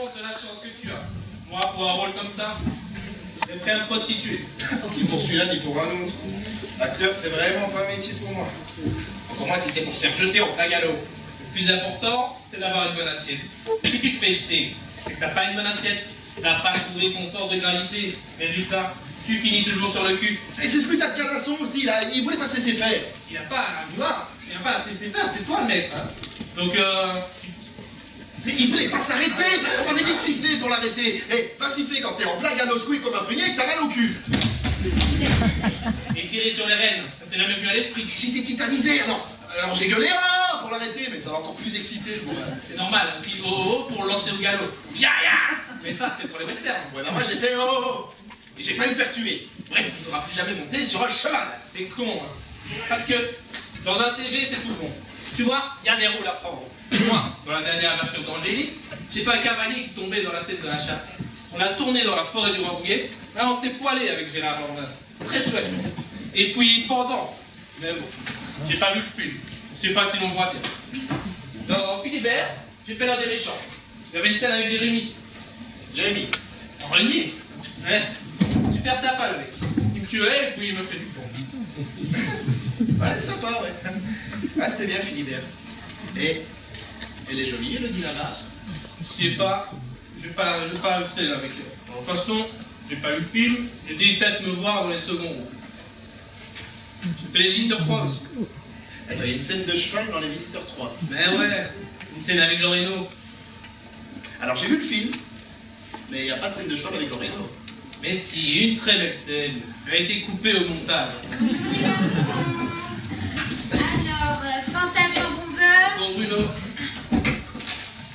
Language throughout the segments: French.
honte de la chance que tu as. Moi, pour un rôle comme ça, j'ai pris un prostitué. Ni pour celui-là, ni pour un autre. Acteur, c'est vraiment pas un métier pour moi. Encore moins si c'est pour se faire jeter en plein galop. Le plus important, c'est d'avoir une bonne assiette. Si tu te fais jeter, c'est que t'as pas une bonne assiette, t'as pas trouvé ton sort de gravité. Résultat, tu finis toujours sur le cul. Et c'est ce putain de canasson aussi, là, il voulait pas se laisser faire. Il a pas à vouloir, il a pas à se laisser faire, c'est toi le maître. Hein. Donc, Mais il voulait pas s'arrêter. On m'avait dit de siffler pour l'arrêter. Eh, va siffler quand t'es en plein galop squeak comme un prunier et que t'as mal au cul. Et tirer sur les rênes, ça t'est jamais venu à l'esprit. J'étais tétanisé, alors j'ai gueulé pour l'arrêter, mais ça va encore plus excité, je vois. C'est normal, un cri oh pour le lancer au galop. Ya ya. Mais ça, c'est pour les westerns. Ouais, non, moi j'ai fait oh. Et j'ai failli me faire tuer. Bref, il ne faudra plus jamais monter sur un cheval. T'es con, hein. Parce que dans un CV, c'est tout bon. Tu vois, il y a des rôles à prendre. Moi, dans la dernière version d'Angélique, j'ai fait un cavalier qui tombait dans la scène de la chasse. On a tourné dans la forêt du Rambouillet. Là, on s'est poilé avec Gérard Dornin. Très chouette. Et puis, fendant. Mais bon, j'ai pas vu le film. Je sais pas si l'on voit bien. Dans Philibert, j'ai fait l'un des méchants. Il y avait une scène avec Jérémy. Jérémy. Renier. Ouais. Super sympa, le mec. Il me tuait et puis il me fait du pont. Ouais, sympa, ouais. Ah, c'était bien, Philibert. Et elle est jolie, Elodie là-bas. Je sais pas. J'ai pas eu de scène avec elle. De toute façon, j'ai pas eu le film. Je déteste me voir dans les seconds rôles. J'ai fait les Visiteurs 3 aussi. Il y a une scène de cheval dans les Visiteurs 3. Mais ouais, une scène avec Jean Reno. Alors j'ai vu le film, mais il n'y a pas de scène de cheval avec Loreno. Mais si, une très belle scène. Elle a été coupée au montage. Alors, Fanta jambon beurre. Bon, Bruno.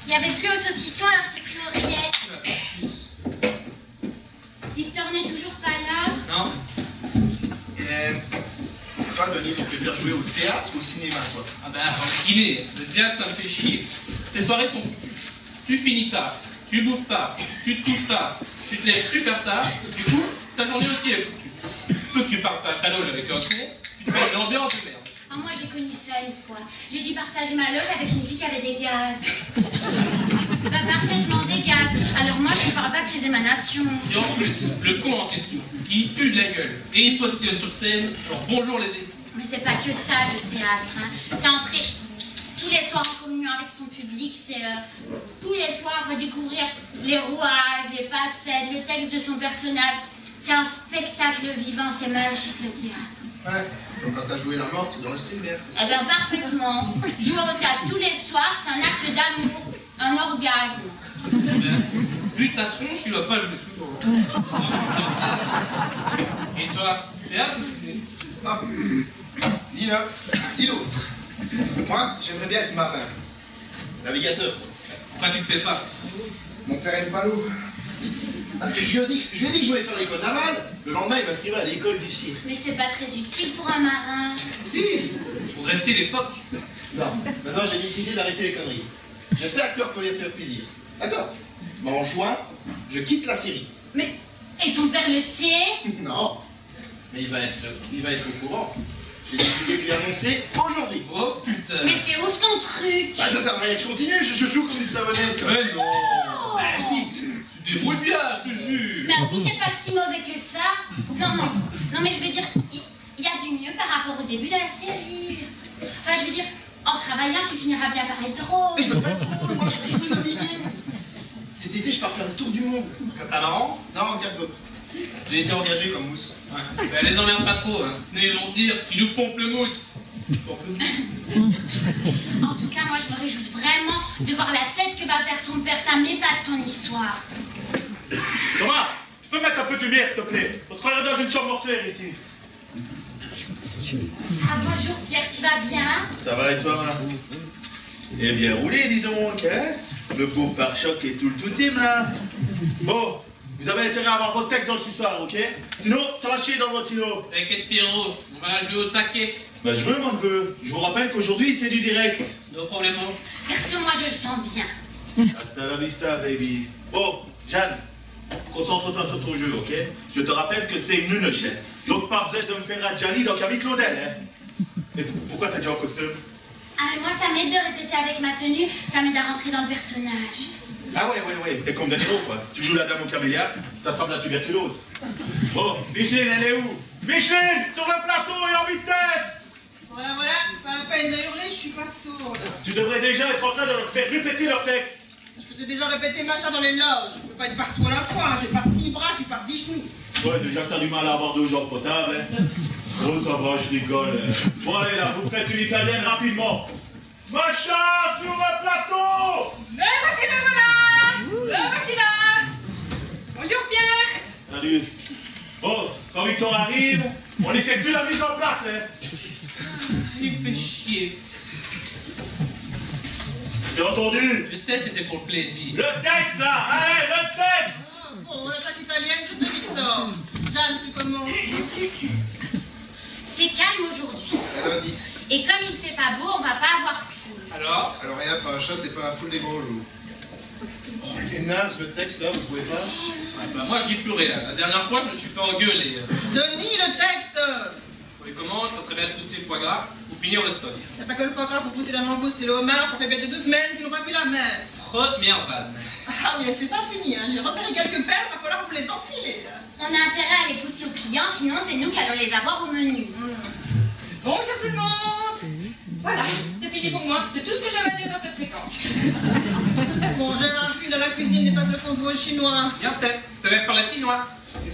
Il n'y avait plus au saucisson, alors je t'ai pris oreillette. Victor n'est toujours pas là. Non. Toi, Denis, tu préfères jouer au théâtre ou au cinéma, toi? Ah bah, en ciné, le théâtre, ça me fait chier. Tes soirées sont foutues. Tu finis tard, tu bouffes tard, tu te couches tard, tu te lèves super tard, du coup, ta journée aussi est foutue. Toi, tu partages ta loge avec un con, tu te fais une ambiance de merde. Ah, moi, j'ai connu ça une fois. J'ai dû partager ma loge avec une fille qui avait des gaz. Bah, parfaitement des gaz. Alors moi, je ne parle pas de ses émanations. Et en plus, le con en question, il pue de la gueule et il postillonne sur scène, genre bonjour les effets. Mais c'est pas que ça, le théâtre. Hein. C'est entrer tous les soirs en communion avec son public. C'est tous les soirs redécouvrir les rouages, les facettes, le texte de son personnage. C'est un spectacle vivant, c'est magique, le théâtre. Ouais, donc quand t'as joué la mort, tu dois rester bien. Eh bien, parfaitement. Jouer au théâtre tous les soirs, c'est un acte d'amour, un orgasme. Eh ben, vu ta tronche, tu vas pas jouer souvent. Et toi, théâtre ou ciné? Ah, ni l'un, ni l'autre. Moi, j'aimerais bien être marin. Navigateur. Pourquoi tu le fais pas? Mon père aime pas l'eau. Ah, je lui ai dit que je voulais faire l'école navale. Le lendemain, il m'inscrivait à l'école du cirque. Mais c'est pas très utile pour un marin. Si, pour rester les phoques. Non, maintenant j'ai décidé d'arrêter les conneries. Je fais acteur pour les faire plaisir. D'accord. Mais en juin, je quitte la série. Mais, et ton père le sait? Non. Mais il va être au courant. J'ai décidé de lui annoncer aujourd'hui. Oh putain. Mais c'est ouf ton truc. Bah ça sert à rien que je continue, je joue comme une savonnette. Mais non. Oh. Bah si, tu te débrouilles bien, je te jure. Mais oui, t'es pas si mauvais que ça. Non, non. Non, mais je veux dire, il y a du mieux par rapport au début de la série. Enfin, je veux dire, en travaillant, tu finiras bien par être drôle. Il veut pas être drôle, moi je veux naviguer. Cet été, je pars faire le tour du monde. T'as marrant? Non, Gargo. J'ai été engagé comme mousse. Ouais. Bah, les emmerde pas trop, hein. Sinon ils vont te dire qu'ils nous pompent le mousse. Pompe le mousse. En tout cas, moi, je me réjouis vraiment de voir la tête que va faire ton père. Ça m'épate ton histoire. Thomas, tu peux mettre un peu de lumière, s'il te plaît? On se croirait dans une chambre mortuaire ici. Ah, bonjour Pierre, tu vas bien? Ça va et toi? Eh bien roulé, dis donc, hein? Le beau pare-choc et tout le tout-team, là. Bon, vous avez intérêt à avoir votre texte dans le sous-sol, ok? Sinon, ça va chier dans votre îlot. T'inquiète Pierrot, on va la jouer au taquet. Bah je veux, mon neveu. Je vous rappelle qu'aujourd'hui, c'est du direct. No problemo. Perso, moi, je le sens bien. Hasta la vista, baby. Bon, Jeanne, concentre-toi sur ton jeu, ok? Je te rappelle que c'est une lune, chef. Donc pas besoin de me faire à Gianni dans Camille Claudel, hein? Mais pourquoi t'as déjà en costume? Ah, mais moi, ça m'aide de répéter avec ma tenue. Ça m'aide à rentrer dans le personnage. Ah ouais, t'es comme Danilo, quoi. Tu joues la dame au camélia, t'attrapes la tuberculose. Bon, Micheline, elle est où? Micheline, sur le plateau et en vitesse! Voilà, pas la peine de hurler, je suis pas sourde. Tu devrais déjà être en train de leur faire répéter leur texte. Je faisais déjà répéter machin dans les loges. Je peux pas être partout à la fois, hein. J'ai pas 6 bras, je suis pas Vishnu. Ouais, déjà que t'as du mal à avoir 2 jours potables, hein. Oh, ça va, je rigole. Bon, allez, là, vous faites une italienne rapidement. Machin sur le plateau! Le voici le voilà! Le voici là! Bonjour Pierre! Salut. Bon, quand Victor arrive, on effectue la mise en place, hein. Il me fait chier. J'ai entendu? Je sais, c'était pour le plaisir. Le texte, là! Allez, le texte! Bon, l'attaque italienne, je fais Victor. Jeanne, tu commences. C'est calme aujourd'hui. Elodie. Et comme il fait pas beau, on va pas avoir foule. Alors? Alors, regarde, paracha, c'est pas la foule des gros jours. Oh, il est naze, le texte, là, vous pouvez pas? Bah, moi, je dis plus rien. La dernière fois, je me suis fait engueuler. Denis, le texte. Pour les commandes, ça serait bien de pousser le foie gras ou finir le stock. Y'a pas que le foie gras, faut pousser la langouste et le homard, ça fait bientôt 2 semaines qu'ils n'ont pas vu la mer. Première vanne. Ah, mais c'est pas fini, hein. J'ai repéré quelques perles, va falloir vous les enfiler, là. On a intérêt à les pousser aux clients, sinon c'est nous qui allons les avoir au menu. Bonjour tout le monde! Voilà, c'est fini pour moi. C'est tout ce que j'avais à dire dans cette séquence. Bon, Gérard file dans la cuisine et passe le fond de veau chinois. Viens peut-être, ça va être par latinois.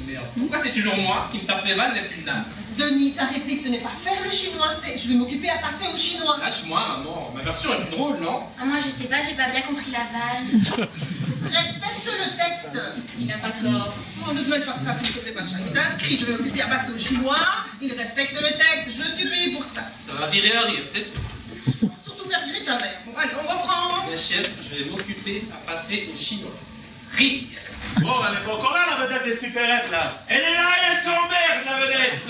Merde. Pourquoi c'est toujours moi qui me tape les vannes et plus naze? Denis, ta réplique, ce n'est pas faire le chinois, c'est je vais m'occuper à passer au chinois. Lâche-moi, maman. Ma version est plus drôle, non? Ah, moi je sais pas, j'ai pas bien compris la vanne. Respecte le texte. Il n'a pas tort. On ne te mêle pas de ça, s'il te plaît, Pacha. Il est inscrit, je vais m'occuper à passer au chinois. Il respecte le texte, je suis payé pour ça. Ça va virer à rire, c'est tout. Surtout faire virer ta mère. Bon, allez, on reprend. La chef, je vais m'occuper à passer au chinois. Rire. Bon, elle est pas encore là, la vedette des supérettes, là. Elle est là et elle t'emmerde, la vedette.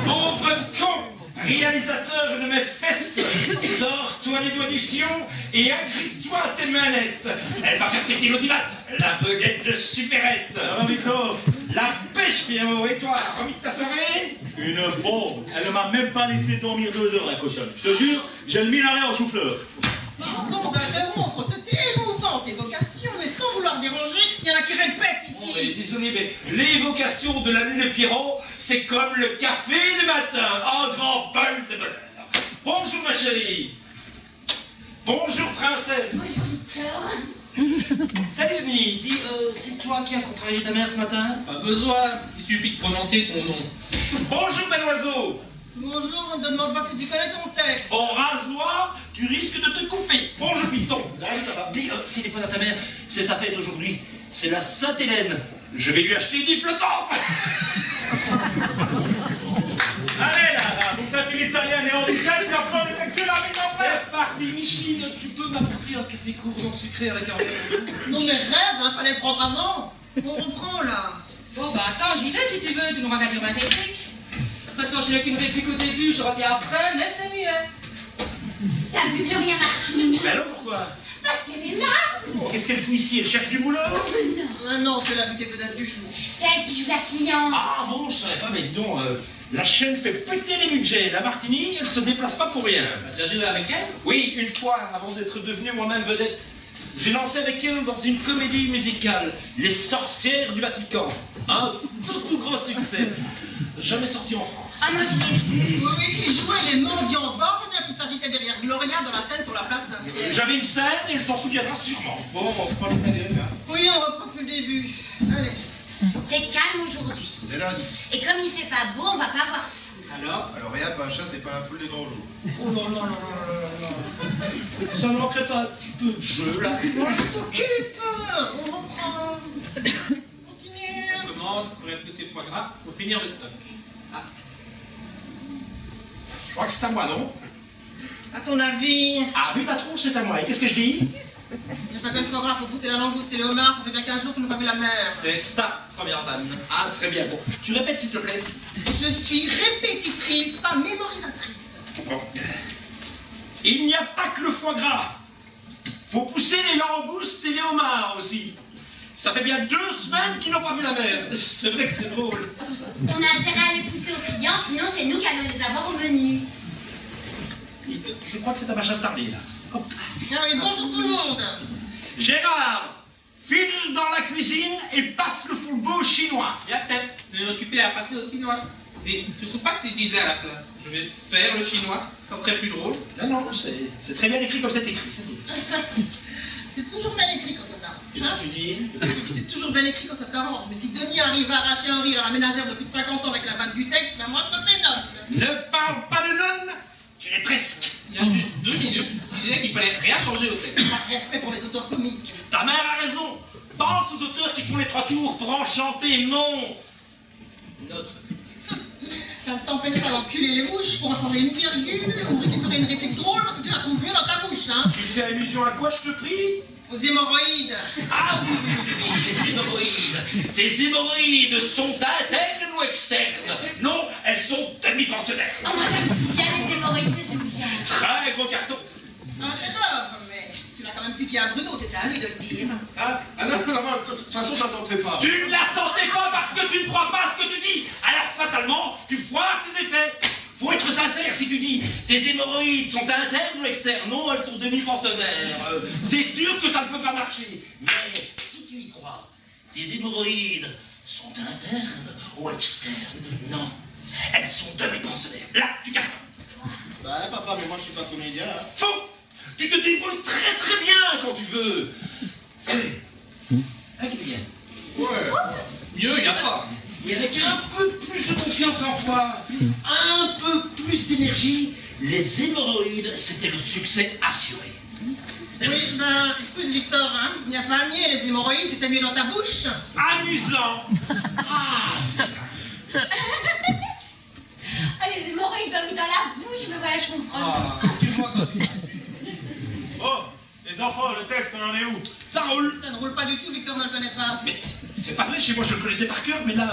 Pauvre con, réalisateur de mes fesses. Sors-toi les doigts du sillon et agrippe-toi à tes manettes. Elle va faire péter l'audimat, la vedette de supérette. Ça va, Victor? La pêche, Pierrot. Et toi, remis de ta soirée? Une bombe. Elle ne m'a même pas laissé dormir 2 heures, la cochonne. Je te jure, j'ai le minaret en chou-fleur. Pardon d'interrompre, c'était émouvante évocation, mais sans vouloir déranger, il y en a qui répètent Bon, mais ici. désolé, mais l'évocation de la lune de Pierrot, c'est comme le café du matin, en grand bol de bonheur. Bonjour, ma chérie. Bonjour, princesse. Salut, Denis. Dis, c'est toi qui as contrarié ta mère ce matin? Pas besoin, il suffit de prononcer ton nom. Bonjour, bel oiseau. Bonjour, on ne te demande pas si tu connais ton texte. Au rasoir, tu risques de te couper. Bonjour, fiston. Salut, papa. Dis, téléphone à ta mère, c'est sa fête aujourd'hui. C'est la Sainte-Hélène. Je vais lui acheter une île flottante. Allez, là, vous faites une italienne et en vitesse, et après on effectue la mise en place. C'est parti, Micheline. Tu peux m'apporter un café court non sucré avec un verre d'eau? Non mais rêve, hein, fallait prendre avant. On reprend là. Bon bah attends, j'y vais si tu veux, tu m'auras qu'à dire ma réplique. De toute façon, je n'ai qu'une réplique au début, je reviens après, mais c'est mieux. T'as vu Gloria Martini? Mais alors pourquoi? Parce qu'elle est là. Qu'est-ce qu'elle fout ici? Elle cherche du boulot? Ah non, c'est la beauté vedette du chou. C'est elle qui joue la cliente. Ah bon, je savais pas, mais dis donc, la chaîne fait péter les budgets. La Martini, elle se déplace pas pour rien. T'as déjà joué avec elle? Oui, une fois, avant d'être devenue moi-même vedette. J'ai lancé avec elle dans une comédie musicale, Les Sorcières du Vatican. Un tout gros succès. Jamais sorti en France. Ah, moi je l'ai vu. Oui, qui jouait les mendiants borgnes qui s'agitaient derrière Gloria dans la scène sur la place Saint-Pierre. J'avais une scène et elle s'en souviendra sûrement. Bon, on reprend l'italienne, là. Oui, on reprend depuis le début. Allez. C'est calme aujourd'hui. C'est lundi. Et comme il fait pas beau, on va pas avoir foule. Alors? Alors, regarde, paracha, c'est pas la foule des gros jours. Oh là là là là là là. Ça ne manquerait pas un petit peu de jeu là. Moi, je t'occupe. On reprend. Continue. Commande, ça serait bien de pousser le foie gras, faut finir le stock. Je crois que c'est à moi, non? À ton avis? Ah, vu patron, c'est à moi. Et qu'est-ce que je dis? J'ai pas que le foie gras, faut pousser la langouste et le homard, ça fait bien 15 jours qu'on n'a pas vu la mer. C'est ta première vanne. Ah, très bien. Bon, tu répètes s'il te plaît. Je suis répétitrice, pas mémorisatrice. Bon. Il n'y a pas que le foie gras. Faut pousser les langoustes et les homards aussi. Ça fait bien 2 semaines qu'ils n'ont pas vu la mer. C'est vrai que c'est drôle. On a intérêt à les pousser aux clients, sinon c'est nous qui allons les avoir au menu. Je crois que c'est ta machin de parler là. Hop. Allez, bonjour tout le monde. Gérard, file dans la cuisine et passe le flambeau chinois. Bien peut-être, je vais m'occuper à passer au chinois. Et tu trouves pas que si je disais à la place, je vais faire le chinois, ça serait plus drôle? Non, non, c'est très bien écrit comme c'est écrit, c'est tout. C'est toujours bien écrit quand ça t'arrange. Qu'est-ce que tu dis? C'est toujours bien écrit quand ça t'arrange. Mais si Denis arrive à arracher un rire à la ménagère de plus de 50 ans avec la vanne du texte, ben moi je me fais note. Ne parle pas de nonne, tu l'es presque. Il y a juste 2 minutes, tu disais qu'il fallait rien changer au texte. Par respect pour les auteurs comiques. Ta mère a raison. Pense aux auteurs qui font les 3 tours pour enchanter notre. Ça ne t'empêche pas d'enculer les bouches pour en changer une virgule ou récupérer une réplique drôle parce que tu la trouves mieux dans ta bouche, hein. Tu fais allusion à quoi, je te prie? Aux hémorroïdes. Ah oui, les hémorroïdes. Tes hémorroïdes sont internes ou externes? Non, elles sont demi-pensionnaires. Oh, moi je me souviens, les hémorroïdes, je me souviens. Très gros carton. Un chef-d'œuvre, mais tu l'as quand même piqué à Bruno, c'était à lui de le dire. Ah non, non, de toute façon, je la sentais pas. Tu ne la sentais pas parce que tu ne crois pas à ce que tu dis. Alors fatalement, tu foires tes effets. Faut être sincère si tu dis tes hémorroïdes sont internes ou externes. Non, elles sont demi-pensionnaires. C'est sûr que ça ne peut pas marcher. Mais si tu y crois, tes hémorroïdes sont internes ou externes. Non, elles sont demi-pensionnaires. Là, tu cartonnes. Bah, papa, mais moi, je suis pas comédien. Hein. Faux! Tu te débrouilles très très bien quand tu veux. Avec bien. Ouais, mieux, y a pas. Et avec un peu plus de confiance en toi, un peu plus d'énergie, les hémorroïdes, c'était le succès assuré. Oui, ben, écoute Victor, hein, il n'y a pas à nier, les hémorroïdes, c'était mieux dans ta bouche. Amusant. Ah, c'est vrai. Ah, les hémorroïdes pas mis dans la bouche, mais voilà, je comprends. Ah, tu vois quand tu... Oh, les enfants, le texte, on en est où? Ça roule. Ça ne roule pas du tout, Victor ne le connaît pas. Mais c'est pas vrai, chez moi je le connaissais par cœur, mais là,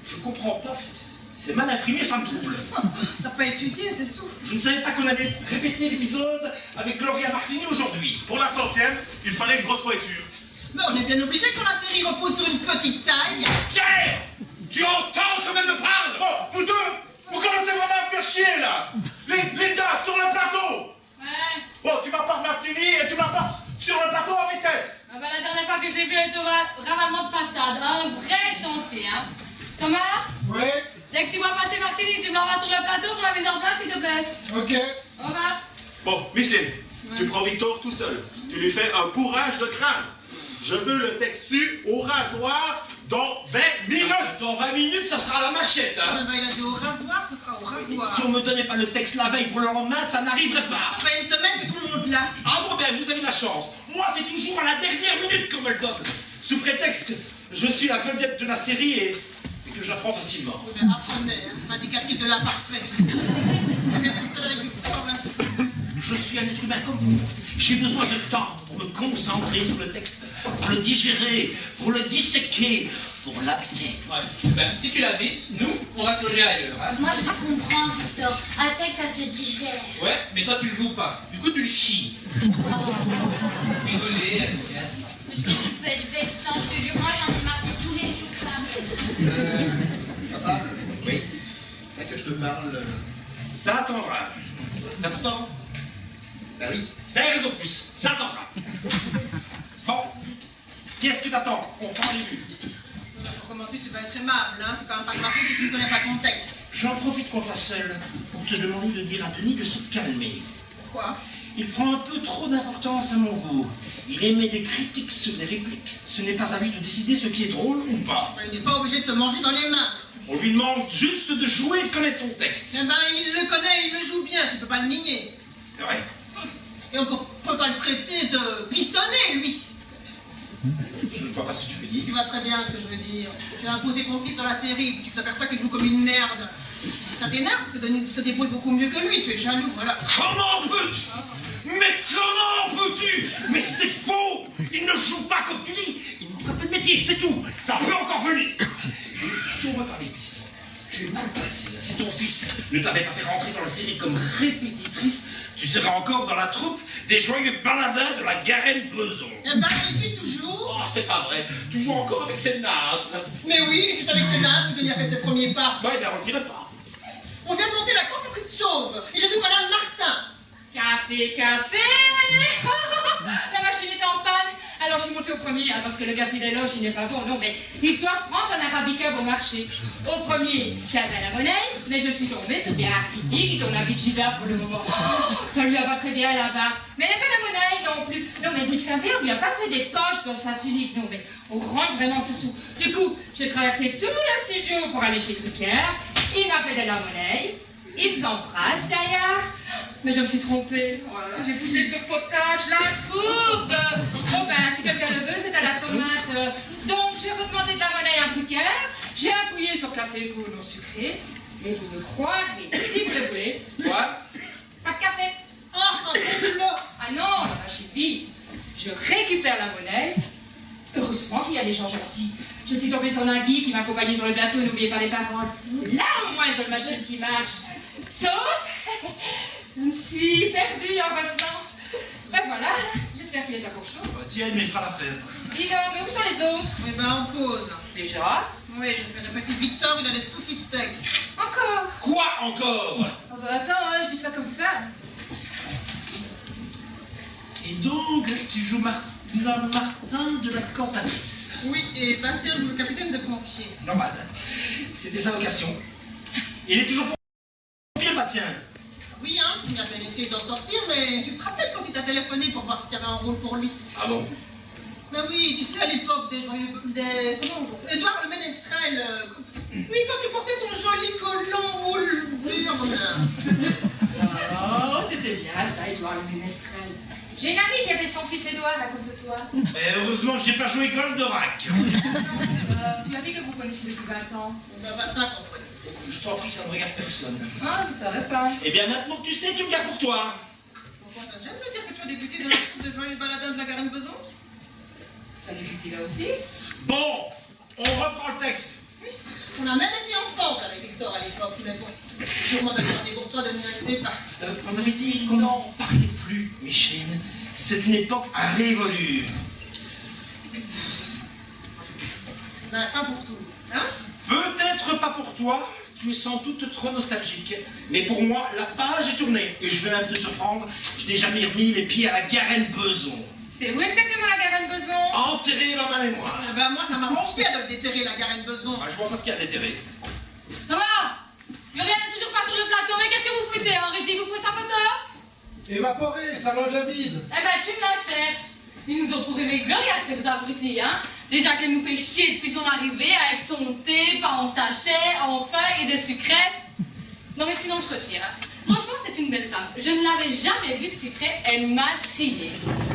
je comprends pas. C'est mal imprimé, ça me trouble. T'as pas étudié, c'est tout. Je ne savais pas qu'on allait répéter l'épisode avec Gloria Martini aujourd'hui. Pour la 100e, il fallait une grosse pointure. Mais on est bien obligé quand la série repose sur une petite taille. Pierre, tu entends comme elle me parle? Oh, vous deux, vous commencez vraiment à me faire chier, là. Les dates sur le plateau. Ouais. Oh, tu m'apportes Martini et tu m'apportes sur le plateau en vitesse. Ah bah, la dernière fois que je l'ai vu, elle était au ravalement de façade. Un vrai chantier, hein. Thomas, Ouais, dès que tu vois passer Martini, tu me l'envoies sur le plateau pour la mise en place, s'il te plaît. ok. Au revoir. Bon, Micheline, tu prends Victor tout seul. Tu lui fais un bourrage de crâne. Je veux le texte su au rasoir dans 20 minutes. Dans 20 minutes, ça sera la machette, hein. Ah ben, il a dit au rasoir, ce sera au rasoir. Si on me donnait pas le texte la veille pour le lendemain, ça n'arriverait pas. Ça fait une semaine que tout le monde l'a. Ah bon, ben vous avez la chance. Moi, c'est toujours à la dernière minute qu'on me le donne. Sous prétexte que je suis la vedette de la série et que j'apprends facilement. Oui, mais apprenez, hein. Indicatif de l'imparfait. Merci, seul avec Victor, merci. Je suis un être humain comme vous. J'ai besoin de temps pour me concentrer sur le texte, pour le digérer, pour le disséquer, pour l'habiter. Ouais. Ben, si tu l'habites, nous, on va se loger ailleurs. Hein. Moi, je te comprends, Victor. Un texte, ça se digère. Ouais, mais toi, tu le joues pas. Du coup, tu le chies. Rigoler, Parce que tu peux être vexant, je te jure. Moi, j'en ai marre, c'est tous les jours pareil. Papa, oui. Là que je te parle. Ça attendra. C'est important. Bah oui. Ben, raison de plus. Ça attendra. Bon. Qu'est-ce que t'attends? On prend les buts. Pour commencer, tu vas être aimable, hein. C'est quand même pas grave si tu ne connais pas le contexte. J'en profite qu'on soit seul pour te demander de dire à Denis de se calmer. Pourquoi? Il prend un peu trop d'importance à mon goût. Il émet des critiques sur des répliques. Ce n'est pas à lui de décider ce qui est drôle ou pas. Il n'est pas obligé de te manger dans les mains. On lui demande juste de jouer et de connaître son texte. Eh ben, il le connaît, il le joue bien, tu peux pas le nier. C'est vrai. Et on peut pas le traiter de pistonné, lui. Je ne vois pas ce que tu veux dire. Tu vois très bien ce que je veux dire. Tu as imposé ton fils dans la série, puis tu t'aperçois qu'il joue comme une merde. Ça t'énerve parce que Denis se débrouille beaucoup mieux que lui, tu es jaloux, voilà. Comment peux-tu? Mais comment peux-tu? Mais c'est faux! Il ne joue pas comme tu dis. Il manque un peu de métier, c'est tout. Ça peut encore venir. Si on veut parler piston, je suis mal placé. Si ton fils ne t'avait pas fait rentrer dans la série comme répétitrice, tu serais encore dans la troupe des joyeux baladins de la Garenne Beson. Eh ben, je suis toujours. Oh, c'est pas vrai. Toujours encore avec cette nasse. Mais oui, c'est avec ses nains que Denis a fait ses premiers pas. Ouais, ben on le dirait pas. On vient de monter la cantatrice chauve, et je joue Madame Martin. Café, café. La machine est en panne. Alors je suis montée au premier, hein, parce que le café des loges, il n'est pas bon, non, mais ils doivent prendre un arabica bon marché. Au premier, j'avais la monnaie, mais je suis tombée sur Bernard Kitty qui tourne à Bichida pour le moment. Oh, ça lui va pas très bien là-bas. Mais il n'y a pas la monnaie non plus. Non, mais vous savez, on lui a pas fait des poches dans sa tunique, non, mais on rentre vraiment surtout. Du coup, j'ai traversé tout le studio pour aller chez Drucker. Il m'a fait de la monnaie. Il t'embrasse derrière. Mais je me suis trompée. Voilà. J'ai poussé sur potage, la fourbe. Bon ben, si quelqu'un le veut, c'est à la tomate. Donc, j'ai redemandé de la monnaie à Drucker. J'ai appuyé sur café pour non sucré. Mais vous me croirez, si vous le voulez. Quoi? Pas de café. Oh, là. Ah non, la machine vite. Je récupère la monnaie. Heureusement qu'il y a des gens gentils. Je suis tombée sur Nagui qui m'accompagnait sur le plateau, n'oubliez pas les paroles. Là au moins, ils ont une machine qui marche. Sauf, je me suis perdue en revenant. Ben voilà, j'espère qu'il est pas pour chaud. Tiens, mais il fera l'affaire. Dis donc, mais où sont les autres? Eh ben, on pause. Déjà? Oui, je fais le petit Victor, il a des soucis de texte. Encore? Quoi encore? Oh bah attends, hein, je dis ça comme ça. Et donc, tu joues Martin de la cantatrice. Oui, et Bastien joue le capitaine de pompiers. Normal. C'était sa vocation. Il est toujours pompier, Bastien. Oui, hein, tu m'as bien essayé d'en sortir, mais tu te rappelles quand il t'a téléphoné pour voir si tu avais un rôle pour lui? Ah bon? Mais oui, tu sais, à l'époque des joyeux... Édouard le Ménestrel... Oui, quand tu portais ton joli collant roule burne. Oh, c'était bien ça, Édouard le Ménestrel. J'ai une amie qui avait son fils Édouard à cause de toi. Mais heureusement que j'ai pas joué Goldorak. Tu as dit que vous connaissez depuis 20 ans. On a 25 ans, pour être précis. Je t'en prie, ça ne regarde personne. Ah, je ne savais pas. Eh bien, maintenant que tu sais, tu me gardes pour toi. Pourquoi ça te gêne de dire que tu as débuté dans la troupe de joyeux baladins de la Garenne-Besançon? Tu as débuté là aussi? Bon, on reprend le texte. On a même été ensemble avec Victor à l'époque, mais bon, sûrement d'avoir des bourgeois de ne pas. On avait dit qu'on n'en parlait plus, Micheline. C'est une époque révolue. Ben, pas pour tout, hein? Peut-être pas pour toi, tu es sans doute trop nostalgique. Mais pour moi, la page est tournée. Et je vais même te surprendre, j'ai déjà remis les pieds à la Garenne-Besançon. C'est où exactement la Garenne-Besançon? Enterré dans ma mémoire. Eh ben, moi, ça m'arrange bien de déterrer la Garenne-Besançon. Ah, je vois pas ce qu'il y a déterré. Thomas, Muriel n'est toujours pas sur le plateau, mais qu'est-ce que vous foutez en régie? Vous foutez sa photo? Évaporé, ça loge à vide. Eh ben, tu me la cherches. Ils nous ont trouvé mes Gloria, ces abrutis, hein. Déjà qu'elle nous fait chier depuis son arrivée, avec son thé, pas en sachet, en feuilles et des sucrètes. Non mais sinon, je retire. Hein. Franchement, c'est une belle femme. Je ne l'avais jamais vue de si près, elle m'a signé.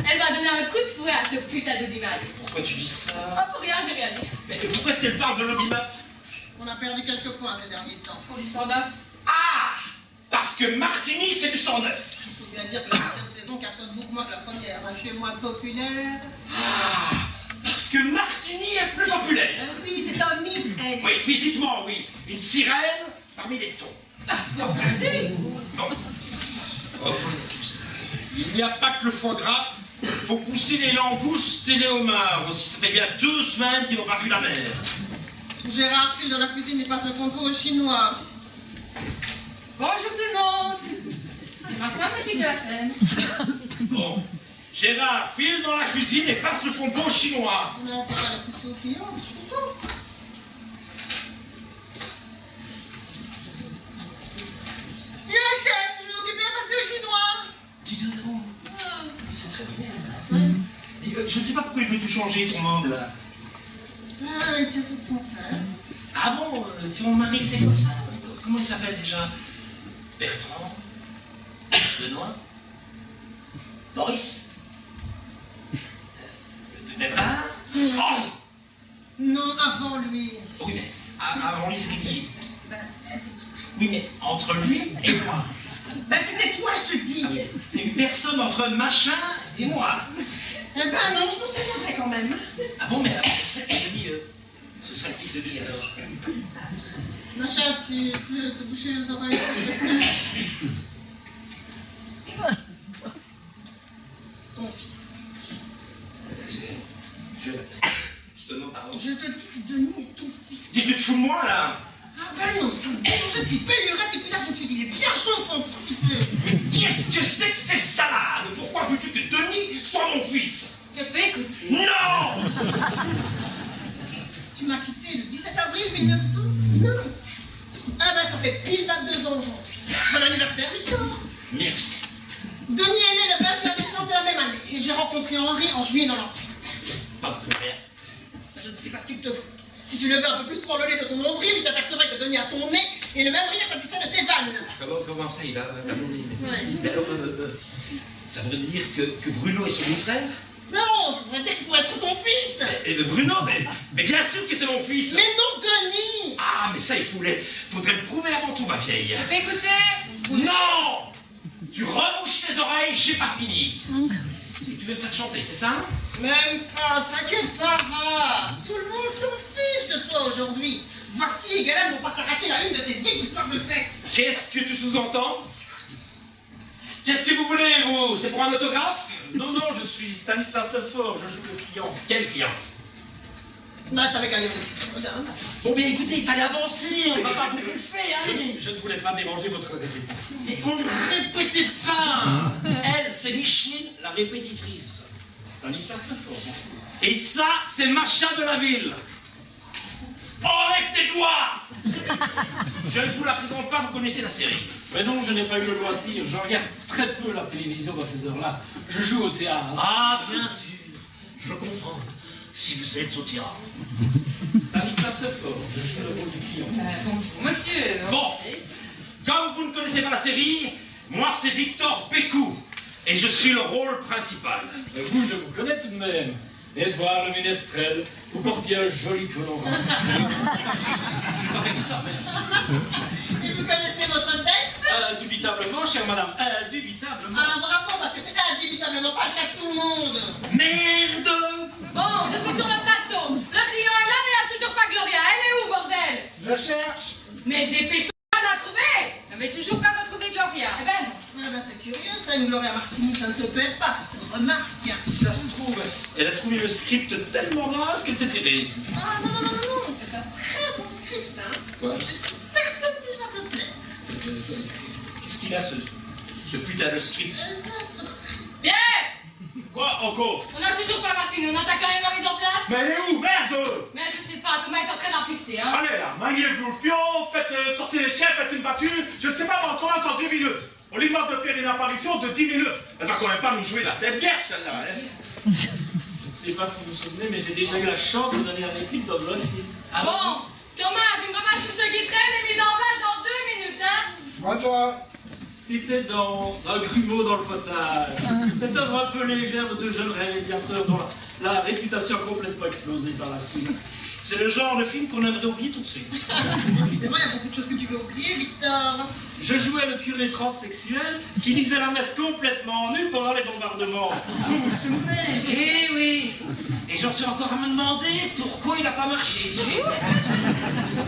Elle va donner un coup de fouet à ce putain de d'audimat. Pourquoi tu dis ça? Oh, pour rien, j'ai rien dit. Mais pourquoi est-ce qu'elle parle de l'audimat? On a perdu quelques points ces derniers temps. Pour du 109. Ah! Parce que Martini, c'est du 109. Il faut bien dire que la deuxième saison cartonne beaucoup moins que la première. Un jeu moins populaire. Ah! Parce que Martini est plus populaire. Oui, c'est un mythe, elle. Oui, physiquement, oui. Une sirène parmi les tons. Ah, donc merci. Bon. Oh, tout ça. Il n'y a pas que le foie gras. Il faut pousser les langoustes et les homards aussi. Ça fait bien 2 semaines qu'ils n'ont pas vu la mer. Gérard file dans la cuisine et passe le fond de veau aux Chinois. Bonjour tout le monde. C'est ma sympathique de la scène. Bon. Gérard file dans la cuisine et passe le fond de veau aux Chinois. On a intérêt à la pousser au client, surtout. Et le chef, je vais m'occuper à passer aux Chinois. Dis donc. C'est très drôle. Dis, je ne sais pas pourquoi il veut tout changer, ton homme, là. Ah, il tient sur son frère. Ah bon, ton mari était comme ça? Comment il s'appelle déjà? Bertrand? Benoît? Boris? Bernard? Oh! Non, avant lui. Oui, mais avant lui, c'était qui? Ben, c'était toi. Oui, mais entre lui et moi. Ben, c'était toi, je te dis. T'es une personne entre machin et moi. Eh ben non, je m'en souviendrai quand même. Ah bon, mais alors, Denis, ce serait le fils de qui alors? Macha, tu peux te boucher les oreilles, s'il te plaît? C'est ton fils. Je te demande pardon. Je te dis que Denis est ton fils. Dis, tu te fous de moi là? Ah ben non, ça me dérangeait depuis belle lurette et puis là je me suis dit, il est bien chaud, faut en profiter. Qu'est-ce que c'est que ces salades? Pourquoi veux-tu que Denis soit mon fils? Je peux écouter. Non! Tu m'as quitté le 17 avril 1997. Ah ben ça fait pile 22 ans aujourd'hui. Bon anniversaire, Victor. Merci. Denis est né le 21 décembre de la même année. Et j'ai rencontré Henri en juillet 98. Pas de problème. Je ne sais pas ce qu'il te faut. Si tu levais un peu plus fort le lait de ton nombril, il t'apercevrait que Denis a ton nez et le même rire satisfait de Stéphane. Comment ça, il a la journée? Ouais. Mais alors, ça veut dire que Bruno est son frère? Non, je voudrais dire qu'il pourrait être ton fils. Bruno, mais bien sûr que c'est mon fils. Mais non, Denis. Ah, mais ça, faudrait le prouver avant tout, ma vieille. Je peux écouter. Non! Tu rebouches tes oreilles, j'ai pas fini. Et tu veux me faire chanter, c'est ça? Même pas, t'inquiète pas, va. Tout le monde s'en fiche de toi aujourd'hui. Voici, Galen, vont pas s'arracher la une de tes vieilles histoires de fesses. Qu'est-ce que tu sous-entends? Qu'est-ce que vous voulez, vous? C'est pour un autographe? Non, non, je suis Stanislas Lefort, je joue le client. Quel client? Bah, t'avais qu'à lire l'épisode, hein. Bon, bien écoutez, il fallait avancer, on va pas vous bouffer, allez. Je ne voulais pas déranger votre répétition. Mais on ne répétait pas. Elle, c'est Micheline, la répétitrice. Stanislas Lefort. Et ça, c'est Macha de la ville. Enlève tes doigts. Je ne vous la présente pas, vous connaissez la série. Mais non, je n'ai pas eu le loisir. Je regarde très peu la télévision à ces heures-là. Je joue au théâtre. Ah, bien sûr. Je comprends. Si vous êtes au théâtre. Stanislas Lefort, je joue le rôle du client. Bonjour, monsieur. Bon, comme vous ne connaissez pas la série, moi c'est Victor Pécou. Et je suis le rôle principal. Vous, je vous connais tout de même. Édouard le Ménestrel, vous portiez un joli collant. Avec ça, mais... Et vous connaissez votre texte? Indubitablement, chère madame, indubitablement. Ah, bravo, parce que c'est indubitablement pas le cas de tout le monde. Merde! Bon, je suis sur le plateau. Le client est là, mais il n'y a toujours pas Gloria. Elle est où, bordel? Je cherche. Mais dépêche-toi de la trouver. Vous n'avez toujours pas retrouvé Gloria. Eh ben non. Ah ben c'est curieux, ça, une Gloria Martini, ça ne se perd pas, ça se remarque. Si ça se trouve, elle a trouvé le script tellement naze qu'elle s'est tirée. Ah non, non, non, non, c'est un très bon script, hein. Quoi? Je suis certaine qu'il va te plaire. Qu'est-ce qu'il a, ce putain de script? Bien sûr. Bien. Quoi encore? On n'a toujours pas Martine. On a quand même la mise en place. Mais elle est où? Merde! Mais je sais pas, Thomas est en train d'empister, hein. Allez là, maniez-vous le pion, faites sortir les chefs, faites une battue. Je ne sais pas, mais on commence dans 10 minutes. On lui demande de faire une apparition de 10 minutes. Elle va quand même pas nous jouer la scène vierge, celle-là, hein. Je ne sais pas si vous vous souvenez, mais j'ai déjà eu la chance de donner la réplique dans un film. Ah Bon, Thomas, tu me ramasses tout ce qui traîne et mise en place dans 2 minutes, hein. Bonne joie. C'était dans un grumeau dans le potage. Cette œuvre un peu légère de deux jeunes réalisateurs dont la réputation a complètement explosé par la suite. C'est le genre de film qu'on aimerait oublier tout de suite. Décidément, il y a beaucoup de choses que tu veux oublier, Victor. Je jouais le curé transsexuel qui disait la messe complètement nue pendant les bombardements. Vous vous souvenez? Eh oui. Et j'en suis encore à me demander pourquoi il n'a pas marché ici.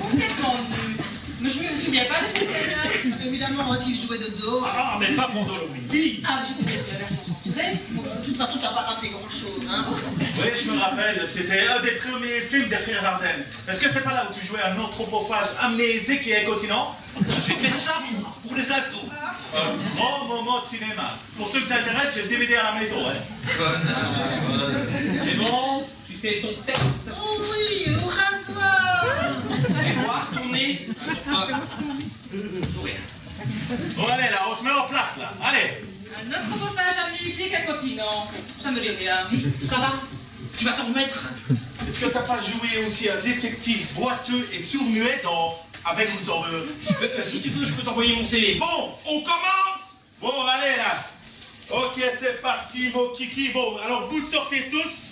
Complètement nu. Mais je me souviens pas de cette scène-là. Évidemment, moi aussi, je jouais de dos. Ah, mais pas pendant le midi. Ah, j'ai peut-être vu la version censurée. Bon, de toute façon, t'as pas raté grand-chose, hein. Oui, je me rappelle, c'était un des premiers films des frères Dardenne. Est-ce que c'est pas là où tu jouais un anthropophage amnésique et incontinent? J'ai fait ça pour les impôts. Un grand moment de cinéma. Pour ceux qui s'intéressent, j'ai le DVD à la maison, hein. C'est bon, tu sais ton texte. Oh oui, au rasoir. Fais voir ton nez. Bon, allez, là, on se met en place, là. Allez. Un autre passage amnésique à continent. Ça me dit rien. Ça va? Tu vas t'en remettre? Est-ce que t'as pas joué aussi un détective boiteux et sourd-muet dans Avec ou sans beurre? Si tu veux, je peux t'envoyer mon CV. Bon, on commence? Bon, allez, là. Ok, c'est parti, vos kikis. Bon, alors, vous sortez tous.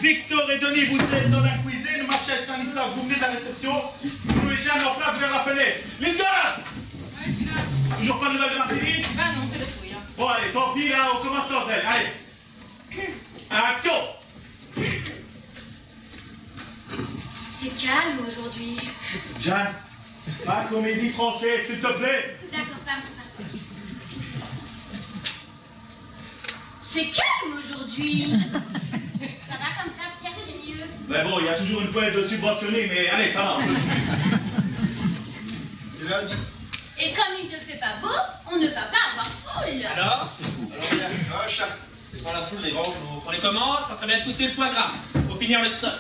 Victor et Denis, vous êtes dans la cuisine. Macha et Stanislas, vous venez de la réception. Vous et Jeanne en place vers la fenêtre. Linda! Ouais, je suis là. Toujours pas de nouvelles de Martini? Bah non, c'est le fouille, hein. Bon, allez, tant pis, là, on commence sans elle. Allez. Action! C'est calme aujourd'hui. Jeanne, pas comédie française, s'il te plaît. D'accord, pardon. C'est calme aujourd'hui. Ça va comme ça, Pierre, c'est mieux. Mais bon, il y a toujours une pointe de subventionné, mais allez, ça va. C'est lundi. Et comme il ne fait pas beau, on ne va pas avoir foule. Alors? Alors, bien, un chat. dans la foule des grands jours. Pour les commandes, ça serait bien de pousser le foie gras. Faut finir le stock.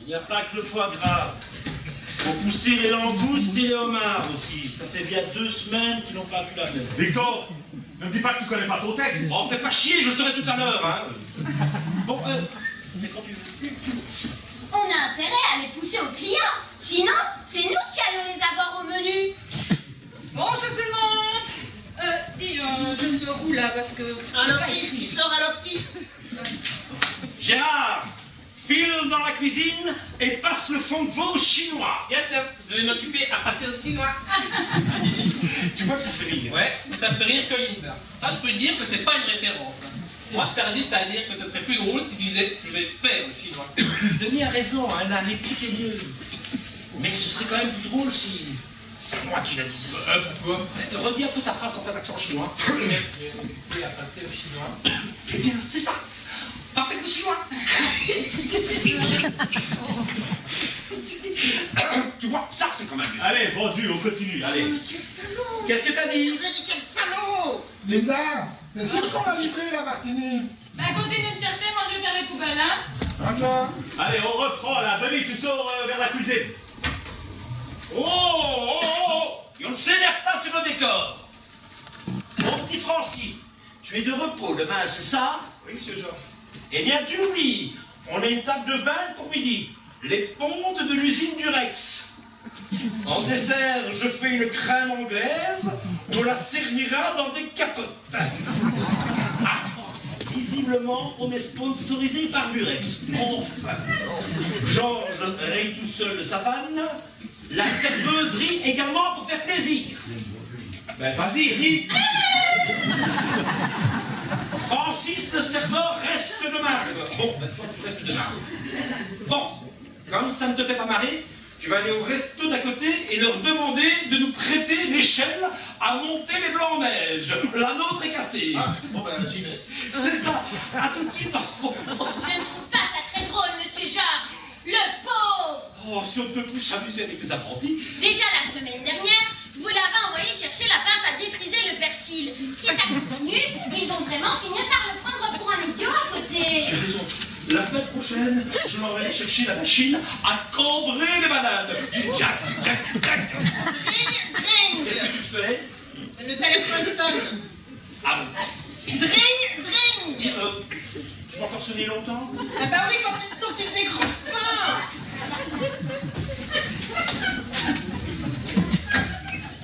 Il n'y a pas que le foie gras. Faut pousser les langoustes et les homards aussi. Ça fait bien 2 semaines qu'ils n'ont pas vu la mer. Victor, ne me dis pas que tu connais pas ton texte. Oh, fais pas chier, je serai tout à l'heure, hein. Bon, c'est quand tu veux. On a intérêt à les pousser aux clients. Sinon, c'est nous qui allons les avoir au menu. Bonjour tout le monde. Je sors où là parce que... À l'office, qui sort à l'office. Gérard, file dans la cuisine et passe le fond de veau chinois. Yes, sir. Je vais m'occuper à passer au chinois. Tu vois que ça fait rire. Ouais, ça me fait rire que Linda. Ça, je peux te dire que c'est pas une référence. Moi, je persiste à dire que ce serait plus drôle si tu disais je vais faire le chinois. Denis a raison, hein, la réplique est mieux. Mais ce serait quand même plus drôle si c'est moi qui la disais. Pourquoi? Redis un peu ta phrase sans faire l'accent chinois. Je vais m'occuper à passer au chinois. Eh bien, c'est ça. Va faire le chinois. Tu vois, ça c'est quand même mieux. Allez, vendu, on continue, allez. Mais quel salaud! Qu'est-ce que t'as dit? Je dis quel salaud! Linda, t'es sûr qu'on l'a livré la Martini? Bah continue de chercher, moi je vais faire les poubelles, hein. Raja. Allez, on reprend là. Denis, tu sors vers la cuisine. Oh! Et on ne s'énerve pas sur le décor. Mon petit Francis, tu es de repos demain, c'est ça? Oui, monsieur Georges. Eh bien, tu l'oublies. On a une table de 20 pour midi. Les pontes de l'usine du Rex. En dessert, je fais une crème anglaise. On la servira dans des capotes. Ah, visiblement, on est sponsorisé par Durex. Enfin. Georges rit tout seul de sa vanne. La serveuse rit également pour faire plaisir. Ben vas-y, ris. Francis, le serveur, reste de marbre. Bon, ben toi, tu restes de marbre. Bon, comme ça ne te fait pas marrer, tu vas aller au resto d'à côté et leur demander de nous prêter l'échelle à monter les blancs en neige. La nôtre est cassée. Ah, bon ben, j'y vais. C'est ça. À tout de suite. Je ne trouve pas ça très drôle, monsieur Georges. Le pauvre! Oh, si on ne peut plus s'amuser avec les apprentis. Déjà la semaine dernière, vous l'avez envoyé chercher la pince à défriser le persil. Si ça continue, ils vont vraiment finir par le prendre pour un idiot à côté. Tu as raison. La semaine prochaine, je m'en vais aller chercher la machine à cambrer les bananes. Jack. Dring, dring! Qu'est-ce que tu fais? Le téléphone sonne. Ah bon. Dring, dring! Tu vas encore sonner longtemps? Ah bah oui, quand tu décroches pas!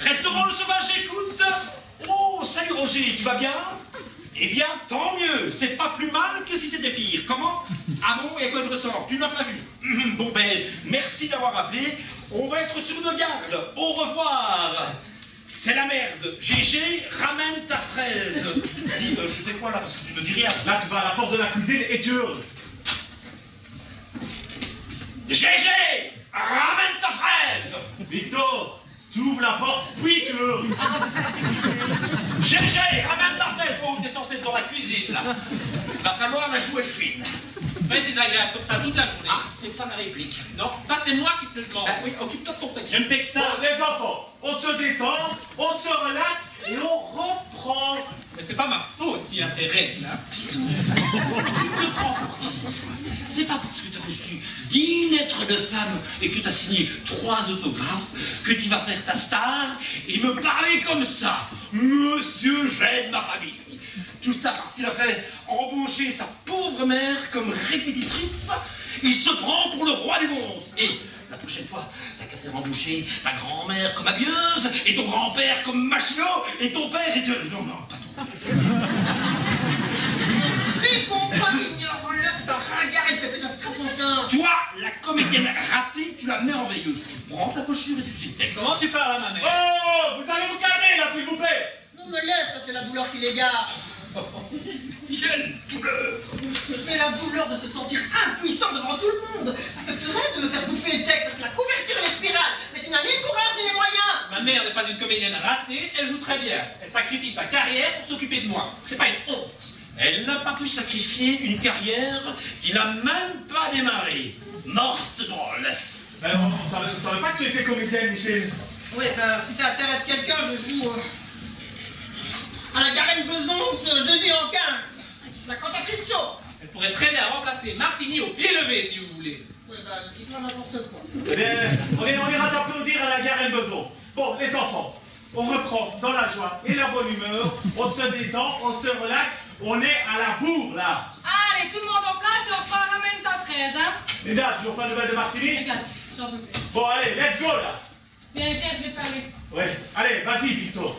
Restaurant Le Sauvage, écoute. Oh, salut Roger, tu vas bien? Eh bien, tant mieux. C'est pas plus mal que si c'était pire. Comment? Ah bon, et à quoi il ressort? Tu ne l'as pas vu? Bon ben, merci d'avoir appelé. On va être sur nos gardes. Au revoir. C'est la merde. GG, ramène ta fraise. Dis, je fais quoi là? Parce que tu ne dis rien. Là, tu vas à la porte de la cuisine et tu hurles. GG, ramène ta fraise. Victor, tu ouvres la porte, puis tu hurles. GG, ramène ta fraise. Oh, t'es censé être dans la cuisine, là. Va falloir la jouer fine. Pas être désagréable comme ça toute la journée. Ah, c'est pas la réplique. Non, ça c'est moi qui te le demande. Ah oui, occupe-toi de ton texte. Je ne fais que ça. Bon, les enfants, on se détend, on se relaxe et on reprend. Mais c'est pas ma faute s'il y a ces règles là. Tu te prends pour qui? C'est pas parce que tu as reçu 10 lettres de femmes et que tu as signé 3 autographes que tu vas faire ta star et me parler comme ça. Monsieur, j'aide ma famille. Tout ça parce qu'il a fait embaucher sa pauvre mère comme répétitrice. Il se prend pour le roi du monde. Et la prochaine fois, t'as qu'à faire embaucher ta grand-mère comme habilleuse et ton grand-père comme machinot et ton père et de... Non, pas ton père. Réponds pas, ignore-le, c'est un ringard, il fait plus un strapontin. Toi, la comédienne ratée, tu la mets en veilleuse. Tu prends ta pochure et tu fais le texte. Comment tu parles à ma mère? Oh, vous allez vous calmer là, s'il vous plaît. Non, me laisse, ça c'est la douleur qui l'égare. Quelle douleur! Mais la douleur de se sentir impuissant devant tout le monde. Parce que tu rêves de me faire bouffer le texte avec la couverture et les spirales. Mais tu n'as ni le courage ni les moyens. Ma mère n'est pas une comédienne ratée, elle joue très bien. Elle sacrifie sa carrière pour s'occuper de moi. C'est pas une honte. Elle n'a pas pu sacrifier une carrière qui n'a même pas démarré. Morte dans l'œuf. Ben, on savait pas que tu étais comédienne, Michel. Oui, si ça intéresse quelqu'un, je joue à la Garenne Besançon, jeudi en 15. La contacription. Elle pourrait très bien remplacer Martini au pied levé, si vous voulez. Ouais, bah, dis-moi n'importe quoi. Eh bien, on ira d'applaudir à la gare Beson. Bon, les enfants, on reprend dans la joie et la bonne humeur, on se détend, on se relaxe, on est à la bourre, là. Allez, tout le monde en place et on repart, ramène ta fraise, hein. Linda, toujours pas de nouvelles de Martini? Regarde, j'en peux plus. Bon, allez, let's go, là. Bien, Pierre, je vais pas aller. Ouais, allez, vas-y, Victor.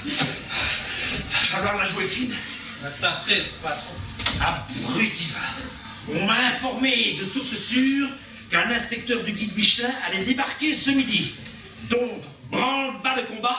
Tu vas voir la jouer fine. Ta fraise, patron. Abruti va. On m'a informé de sources sûres qu'un inspecteur du guide Michelin allait débarquer ce midi. Donc, branle-bas de combat,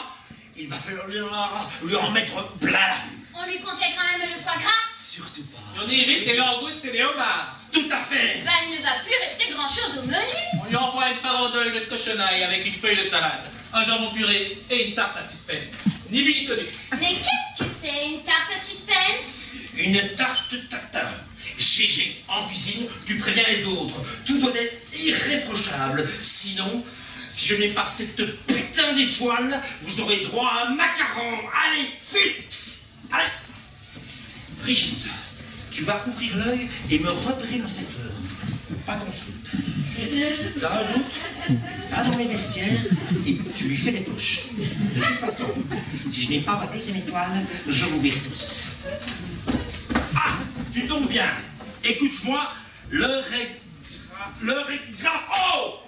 il va falloir lui en mettre plein la vue. On lui conseille quand même le foie gras. Surtout pas. On évite les langoustes et les homards. Tout à fait. Ben, il ne va plus rester grand-chose au menu. On lui envoie une farandole de cochonaille avec une feuille de salade, un jambon puré et une tarte à suspense. Ni vu ni connu. Mais qu'est-ce que c'est, une tarte à suspense? Une tarte tatin. GG, en cuisine, tu préviens les autres. Tout doit être irréprochable. Sinon, si je n'ai pas cette putain d'étoile, vous aurez droit à un macaron. Allez, fixe. Allez. Brigitte, tu vas ouvrir l'œil et me repérer l'inspecteur. Pas qu'on soupe. T'as un doute? Tu vas dans les vestiaires et tu lui fais des poches. De toute façon, si je n'ai pas ma deuxième étoile, je vous vire tous. Ah, tu tombes bien. Écoute-moi, l'heure est grave. Oh!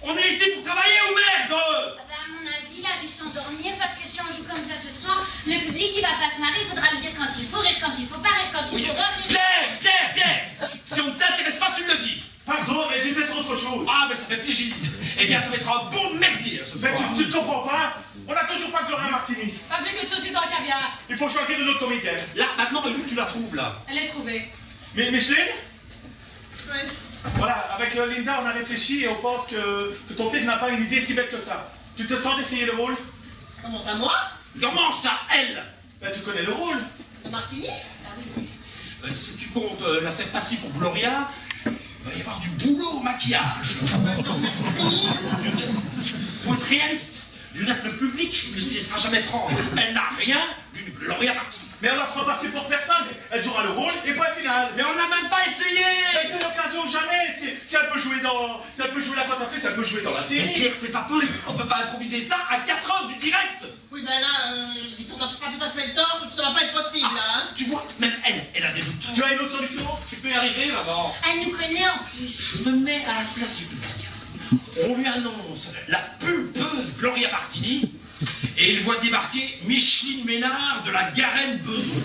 On est ici pour travailler ou merde? Ah ben, à mon avis, il a dû s'endormir parce que si on joue comme ça ce soir, le public il va pas se marrer, il faudra lui dire quand il faut rire, quand il faut pas rire, quand il faut rire. Pierre! Si on ne t'intéresse pas, tu me le dis. Pardon, mais j'étais sur autre chose. Ah, mais ça fait plaisir. Eh bien, ça va être un beau merdier ce soir. Mais tu ne comprends pas? On n'a toujours pas Gloria Martini. Pas plus que de saucisses dans le caviar. Il faut choisir une autre comédienne. Là, maintenant, où tu la trouves, là? Elle est trouvée. Mais Micheline? Oui. Voilà, avec Linda, on a réfléchi et on pense que ton fils n'a pas une idée si belle que ça. Tu te sens d'essayer le rôle? Comment ça, moi? Comment ça, elle? Ben, tu connais le rôle. De Martini? Ah oui. Si tu comptes la faire passer pour Gloria, il va y avoir du boulot au maquillage. Faut être réaliste. Du reste, le public ne se laissera jamais prendre. Elle n'a rien d'une Gloria Martini. Mais on la fera passer pour personne. Elle jouera le rôle et point final. Mais on n'a même pas essayé. Mais c'est l'occasion jamais. Si elle peut jouer si elle peut jouer la cantatrice, elle peut jouer dans la Mais série. Claire, c'est pas possible. On peut pas improviser ça à 4 heures du direct. Oui, ben là, Victor n'a pas tout à fait le tort, ça va pas être possible, là, hein. Tu vois, même elle a des doutes. Tu as une autre solution? Tu peux y arriver, maman. Elle nous connaît en plus. Je me mets à la place du public. On lui annonce la pulpeuse Gloria Martini et il voit débarquer Micheline Ménard de la Garenne Beson.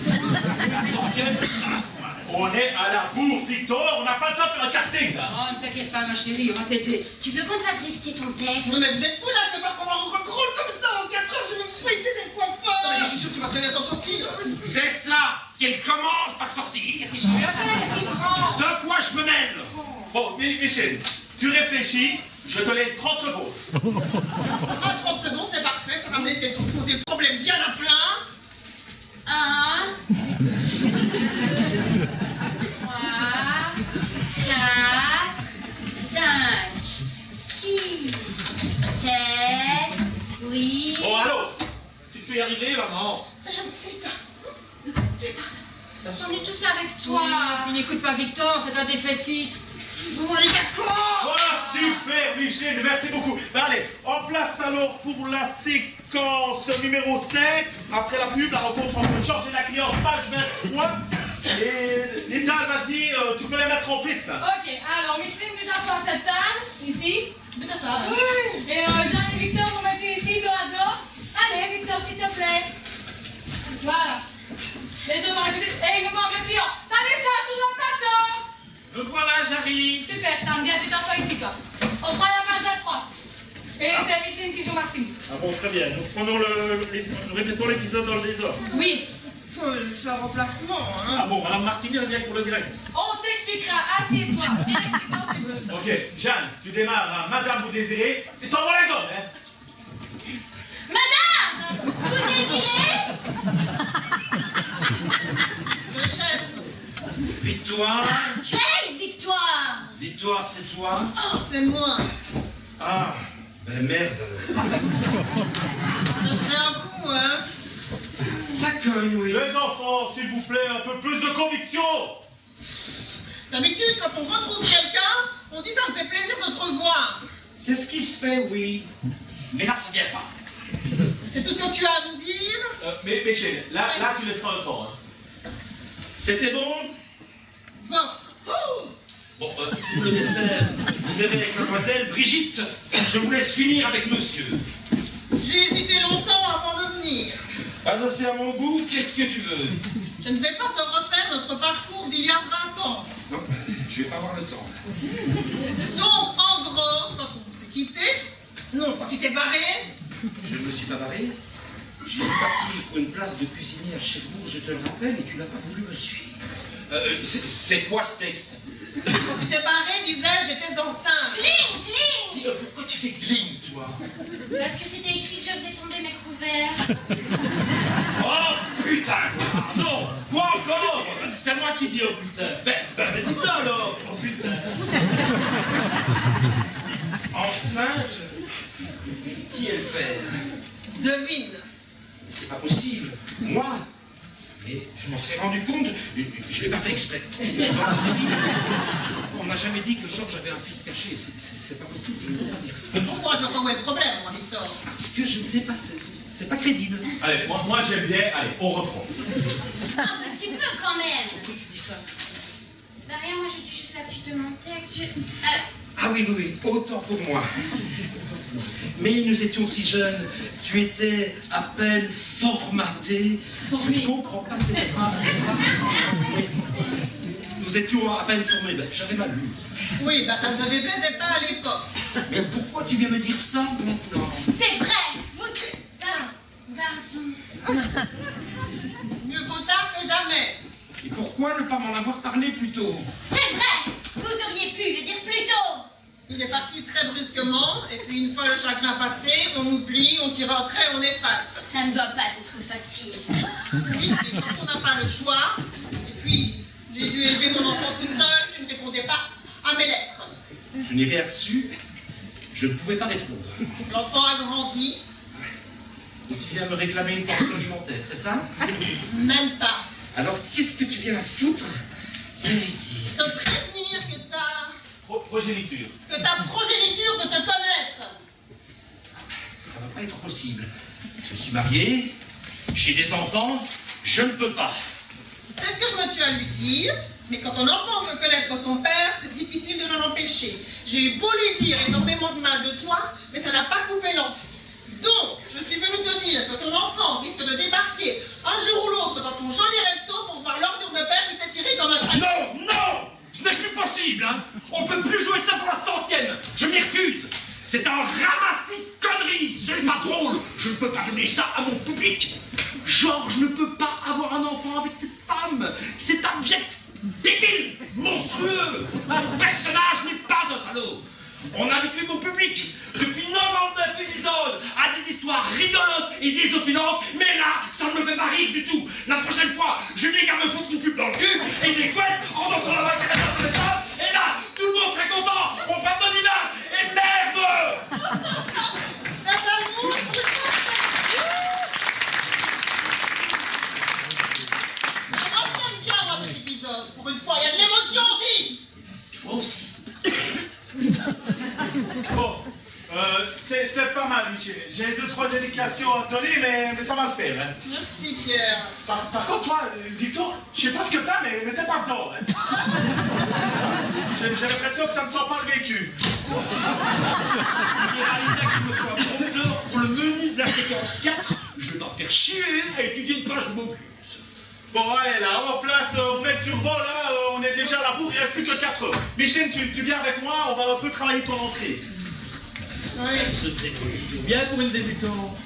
On est à la bourre, Victor. On n'a pas le temps de faire un casting, là. Oh, ne t'inquiète pas, ma chérie, on va t'aider. Tu veux qu'on te fasse réciter ton texte? Non, mais vous êtes fous, là, je peux pas prendre un rôle comme ça en 4 heures, je me suis pas été chez le coiffeur. Non, mais je suis sûr que tu vas très bien t'en sortir. C'est ça qu'elle commence par sortir. Je lui appelle, s'il prend. De quoi je me mêle? Bon, Michel, tu réfléchis. Je te laisse 30 secondes. Enfin, 30 secondes, c'est parfait, ça va me laisser poser le problème bien à plein. 1, 2, 3, 4, 5, 6, 7, 8. Bon, alors, tu peux y arriver, maman. Je ne sais pas. On est tous avec Toi, toi. tu n'écoutes pas Victor, c'est un défaitiste. Bon, les d'accord. Voilà, super, Michel, merci beaucoup. Ben allez, en place alors pour la séquence numéro 5. Après la pub, la rencontre entre Georges et la cliente, page 23. Et Linda, vas-y, tu peux les mettre en piste. Là. Ok, alors Micheline, vous t'assois à cette table, ici. Vous t'asseoir. Et Jean et Victor, vous mettez ici, dos à dos. Allez, Victor, s'il te plaît. Voilà. Les autres, écoutez. Et il me manque le client. Ça distance tout le plateau. Me voilà, j'arrive. Super, Sam, bien, tu t'assois ici, toi. On prend la page à 3. Et c'est Micheline qui joue Martine. Ah bon, très bien. Nous répétons l'épisode dans le désordre. Oui. Faut faire un remplacement, hein. Ah bon, Madame Martini revient pour le direct. On t'expliquera. Assieds-toi. Viens ici quand tu veux. Ok, Jeanne, tu démarres, hein. Madame, vous désirez. Et t'envoies la gomme, hein. Madame, vous désirez? Le chef. Victoire. Quelle victoire! Victoire, c'est toi? C'est moi. Ah, ben merde alors. Ça fait un coup, hein. Ça cogne, oui. Les enfants, s'il vous plaît, un peu plus de conviction. D'habitude, quand on retrouve quelqu'un, on dit ça me fait plaisir de te revoir. C'est ce qui se fait, oui. Mais là, ça vient pas. C'est tout ce que tu as à me dire? Mais chérie, là, tu laisseras un temps. Hein. C'était bon? Bof. Bon, pour le dessert, vous verrez avec mademoiselle Brigitte. Je vous laisse finir avec monsieur. J'ai hésité longtemps avant de venir. Pas assez à mon goût, qu'est-ce que tu veux? Je ne vais pas te refaire notre parcours d'il y a 20 ans. Non, je vais pas avoir le temps. Donc, en gros, quand on s'est quitté, non, quand tu t'es barré, Je ne me suis pas barré. J'ai parti pour une place de cuisinier à Cherbourg, je te le rappelle, et tu n'as pas voulu me suivre. C'est quoi ce texte? quand tu t'es barré, disais-je, j'étais enceinte. Cling, cling. Pourquoi tu fais cling, toi? Parce que c'était écrit que je faisais tomber mes couverts. Oh putain! Non, Quoi encore? c'est moi qui dis oh putain. Ben dites-le alors! Oh putain. Enceinte? Qui est le père? Devine. C'est pas possible. Moi? Mais je m'en serais rendu compte, je l'ai pas fait exprès. Dans la série, on n'a jamais dit que Georges avait un fils caché. C'est pas possible, je ne peux pas dire ça. Pourquoi je vois pas où est le problème, moi, Victor? Parce que je ne sais pas, c'est pas crédible. Allez, moi j'aime bien. Allez, on reprend. Un petit peu quand même. Pourquoi tu dis ça? Bah rien, moi je dis juste la suite de mon texte. Ah oui, autant pour moi. Mais nous étions si jeunes, tu étais à peine formaté. Je ne comprends pas cette phrase. Oui. Nous étions à peine formés, ben, j'avais mal lu. Oui, bah ça ne te déplaisait pas à l'époque. Mais pourquoi tu viens me dire ça maintenant? C'est vrai. Vous... Pardon. Mieux vaut tard que jamais. Et pourquoi ne pas m'en avoir parlé plus tôt? C'est vrai. Vous auriez pu le dire plus tôt. Il est parti très brusquement, et puis une fois le chagrin passé, on oublie, on tire un trait, on efface. Ça ne doit pas être facile. Oui, mais quand on n'a pas le choix, et puis j'ai dû élever mon enfant toute seule, tu ne répondais pas à mes lettres. Je n'ai rien reçu, je ne pouvais pas répondre. L'enfant a grandi, Et tu viens me réclamer une pension alimentaire, c'est ça? même pas. Alors qu'est-ce que tu viens à foutre? Viens ici. Te prévenir que Progéniture. ta progéniture veut te connaître. Ça va pas être possible. Je suis marié, j'ai des enfants, je ne peux pas. C'est ce que je me tue à lui dire, mais quand un enfant veut connaître son père, c'est difficile de l'en empêcher. J'ai eu beau lui dire énormément de mal de toi, mais ça n'a pas coupé l'enfant. Donc, je suis venue te dire que ton enfant risque de débarquer un jour ou l'autre dans ton joli resto pour voir l'ordure de père qui s'est tiré comme un sac. Non, non! Ce n'est plus possible, hein! On peut plus jouer ça pour la 100e! Je m'y refuse! C'est un ramassis de conneries! Ce n'est pas drôle! Je ne peux pas donner ça à mon public! Georges ne peut pas avoir un enfant avec cette femme! C'est abject! Débile! Monstrueux! Mon personnage n'est pas un salaud! On a habitué mon public depuis 99 épisodes à des histoires rigolotes et désopilantes, mais là, ça ne me fait pas rire du tout. La prochaine fois, je n'ai qu'à me foutre une pub dans le cul et des couettes en dansant la vague de cette femme, et là, tout le monde serait content. On fait un bon hiver et merde! J'aime bien moi cet épisode. Pour une fois, il y a de l'émotion, dit. Toi aussi. Bon, c'est pas mal, Michel. J'ai 2-3 dédications à donner, mais ça va le faire. Hein. Merci, Pierre. Par contre, toi, Victor, je sais pas ce que t'as, mais t'es pas dedans. Hein. J'ai l'impression que ça ne sent pas le vécu. Il y a Alida qui me faut un prompteur pour le menu de la séquence 4. Je vais t'en faire chier à étudier une page de Bocuse. Bon, allez, là, en place, on met le turbo, là, on est déjà à la bourre, il reste plus que 4 heures. Micheline, tu viens avec moi, on va un peu travailler ton entrée. Elle se débrouille bien pour une débutante.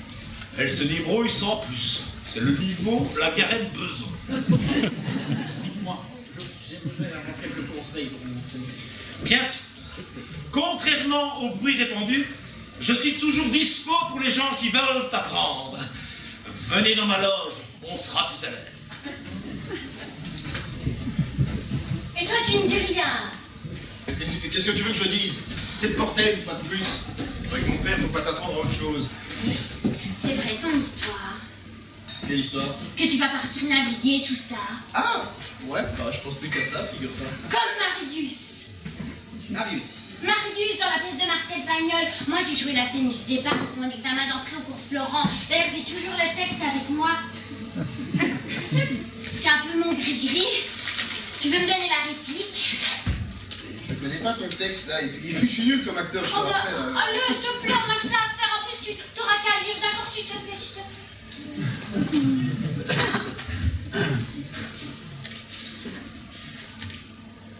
Elle se débrouille sans plus. C'est le niveau, la garenne besoin. Dites-moi, j'aimerais avoir quelques conseils pour vous. Bien sûr. Contrairement au bruit répandu, je suis toujours dispo pour les gens qui veulent apprendre. Venez dans ma loge, on sera plus à l'aise. Et toi, tu ne dis rien. Qu'est-ce que tu veux que je dise? C'est le bordel, une fois de plus. Avec mon père, faut pas t'attendre à autre chose. C'est vrai, ton histoire. Quelle histoire? Que tu vas partir naviguer, tout ça. Ah ouais, bah je pense plus qu'à ça, figure-toi. Comme Marius. Marius. Marius dans la pièce de Marcel Pagnol. Moi j'ai joué la scène du départ pour mon examen d'entrée au cours Florent. D'ailleurs j'ai toujours le texte avec moi. C'est un peu mon gris-gris. Tu veux me donner la réplique? Je connais pas ton texte là, et puis je suis nul comme acteur, je te rappelle. Allez, s'il te plaît, on a que ça à faire. En plus, tu t'auras qu'à lire, d'accord, s'il te plaît, s'il te plaît.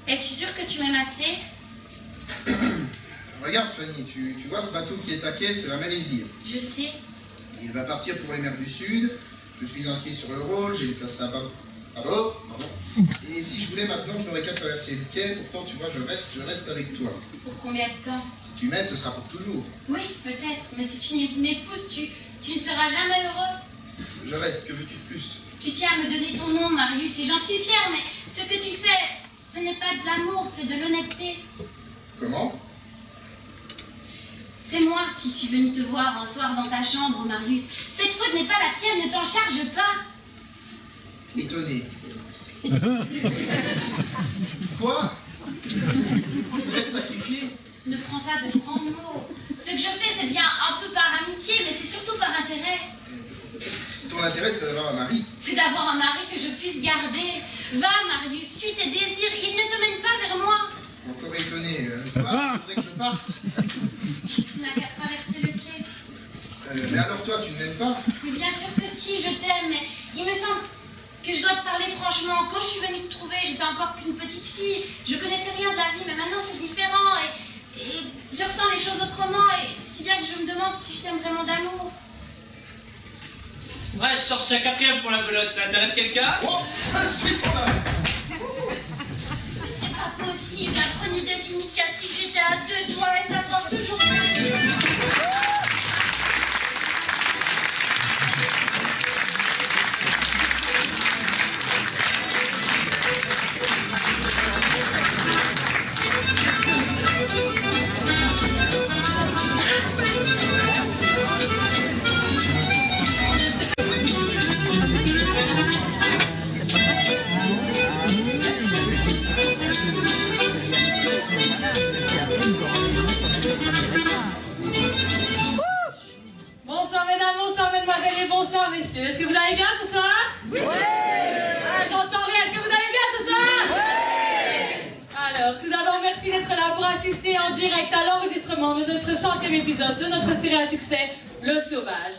Es-tu sûr que tu m'aimes assez? Regarde Fanny, tu vois ce bateau qui est à quai, c'est la Malaisie. Je sais. Il va partir pour les mers du Sud, je suis inscrit sur le rôle, j'ai une place à bord. Et si je voulais maintenant, je n'aurais qu'à traverser le quai, pourtant tu vois, je reste avec toi. Pour combien de temps? Si tu m'aides, ce sera pour toujours. Oui, peut-être, mais si tu m'épouses, tu ne seras jamais heureux. Je reste, que veux-tu de plus? Tu tiens à me donner ton nom, Marius, et j'en suis fière, mais ce que tu fais, ce n'est pas de l'amour, c'est de l'honnêteté. Comment? C'est moi qui suis venue te voir un soir dans ta chambre, Marius. Cette faute n'est pas la tienne, ne t'en charge pas. Étonné. Quoi? Tu voulais te sacrifier? Ne prends pas de grands mots. Ce que je fais, c'est bien un peu par amitié, mais c'est surtout par intérêt. Ton intérêt, c'est d'avoir un mari. C'est d'avoir un mari que je puisse garder. Va, Marius, suis tes désirs, ils ne te mènent pas vers moi. Encore étonné. Quoi? Tu voudrais que je parte? Tu n'as qu'à traverser le quai. Mais alors toi, tu ne m'aimes pas? Mais bien sûr que si, je t'aime, mais il me semble que je dois te parler franchement. Quand je suis venue te trouver, j'étais encore qu'une petite fille. Je connaissais rien de la vie, mais maintenant c'est différent. Et je ressens les choses autrement. Et si bien que je me demande si je t'aime vraiment d'amour. Ouais, je cherche un quatrième pour la belote. Ça intéresse quelqu'un? Oh, je suis ton âme. C'est pas possible. La prenue des initiatives, j'étais à 2 doigts et ça porte toujours pas. Est-ce que vous allez bien ce soir? Oui! J'entends rien. Est-ce que vous allez bien ce soir? Oui! Alors, tout d'abord, merci d'être là pour assister en direct à l'enregistrement de notre 100e épisode de notre série à succès, Le Sauvage.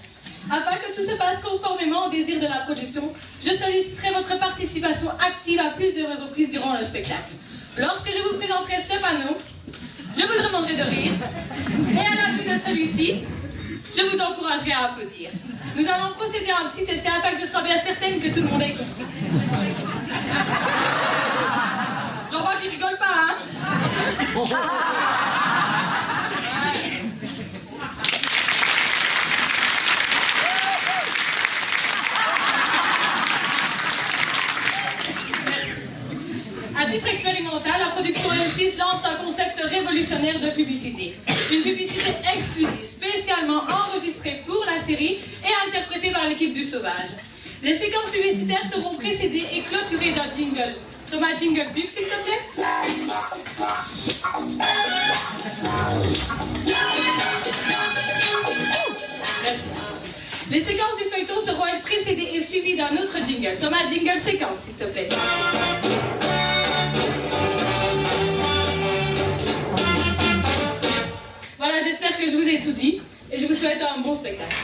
Afin que tout se passe conformément au désir de la production, je solliciterai votre participation active à plusieurs reprises durant le spectacle. Lorsque je vous présenterai ce panneau, je vous demanderai de rire, et à la vue de celui-ci, je vous encouragerai à applaudir. Nous allons procéder à un petit essai afin que je sois bien certaine que tout le monde ait compris. J'en vois qui rigole pas, hein? À titre expérimental, la production M6 lance un concept révolutionnaire de publicité. Une publicité exclusive, spécialement enregistrée pour la série et interprétée par l'équipe du Sauvage. Les séquences publicitaires seront précédées et clôturées d'un jingle. Thomas, jingle pub, s'il te plaît. Les séquences du feuilleton seront elles précédées et suivies d'un autre jingle. Thomas, jingle séquence, s'il te plaît. Voilà, j'espère que je vous ai tout dit et je vous souhaite un bon spectacle.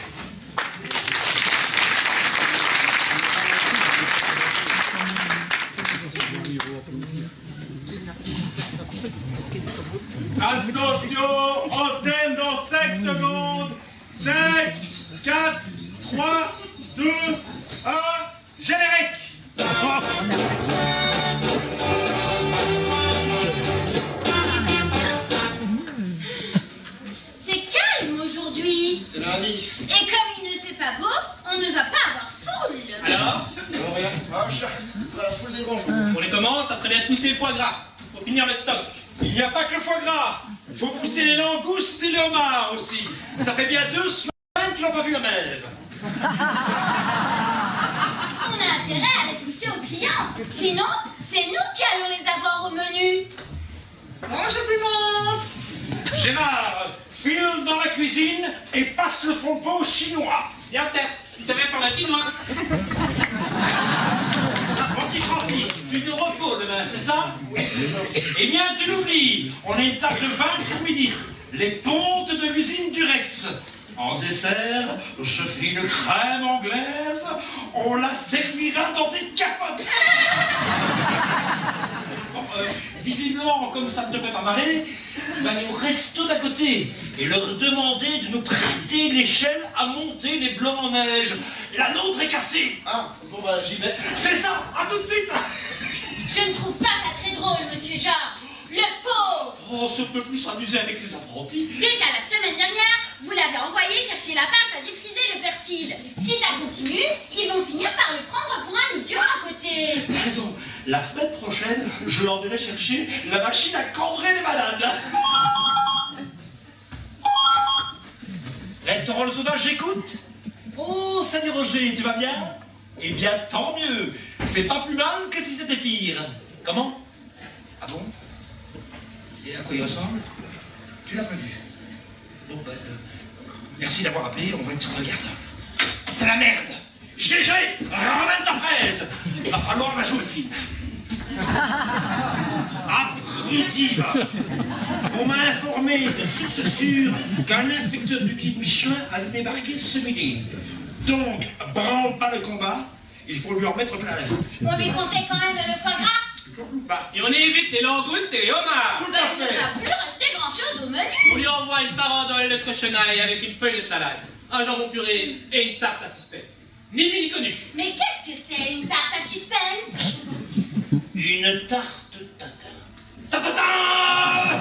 Attention, antenne dans 5 secondes. 5, 4, 3, 2, 1, générique. C'est calme aujourd'hui. C'est lundi. Et comme il ne fait pas beau, on ne va pas avoir foule. Alors? Rien. Ah, c'est pas la foule des grands jours. Pour les commandes, ça serait bien de pousser le foie gras. Pour finir le stock. Il n'y a pas que le foie gras. Faut pousser les langoustes et les homards aussi. Ça fait bien 2 semaines qu'ils n'ont pas vu la mer. intérêt à les pousser aux clients. Sinon, c'est nous qui allons les avoir au menu. Bonjour tout le monde. Gérard, file dans la cuisine et passe le fond de veau chinois. Viens, tu t'avais pour la quinoa. Mon petit Francis, tu de repos demain, c'est ça? Eh bien, tu l'oublies, on a une table de 20 pour midi. Les pontes de l'usine du Rex. En dessert, je fais une crème anglaise, on la servira dans des capotes. Bon, visiblement, comme ça ne te fait pas marrer, tu vas aller au resto d'à côté et leur demander de nous prêter l'échelle à monter les blancs en neige. La nôtre est cassée. Ah, bon bah j'y vais. C'est ça, à tout de suite. Je ne trouve pas ça très drôle, monsieur Georges. Le pauvre. Oh, on peut plus s'amuser avec les apprentis. Déjà la semaine dernière, vous l'avez envoyé chercher la pâte à défriser le persil. Si ça continue, ils vont finir par le prendre pour un idiot à côté. T'as raison. La semaine prochaine, je l'enverrai chercher la machine à cambrer les malades. Restaurant Le Sauvage, j'écoute. Oh, salut Roger, tu vas bien? Eh bien, tant mieux. C'est pas plus mal que si c'était pire. Comment? Ah bon? Et à quoi il ressemble? Tu l'as pas vu? Bon, ben, merci d'avoir appelé, on va être sur le garde. C'est la merde! GG! Ramène ta fraise! Il va falloir la jouer fine. Abruti, va! On m'a informé de source sûre qu'un inspecteur du guide Michelin allait débarquer ce midi. Donc, branle pas le combat, il faut lui en mettre plein la vue. On lui conseille quand même le foie gras. Et on évite les langoustes et les homards. Tout Ben, à il ne fait! va plus rester grand-chose au menu. On lui envoie une farandole de cochonaille avec une feuille de salade, un jambon puré et une tarte à suspense. Ni vu ni connu. Mais qu'est-ce que c'est une tarte à suspense? Une tarte tatin. Ta-ta-ta!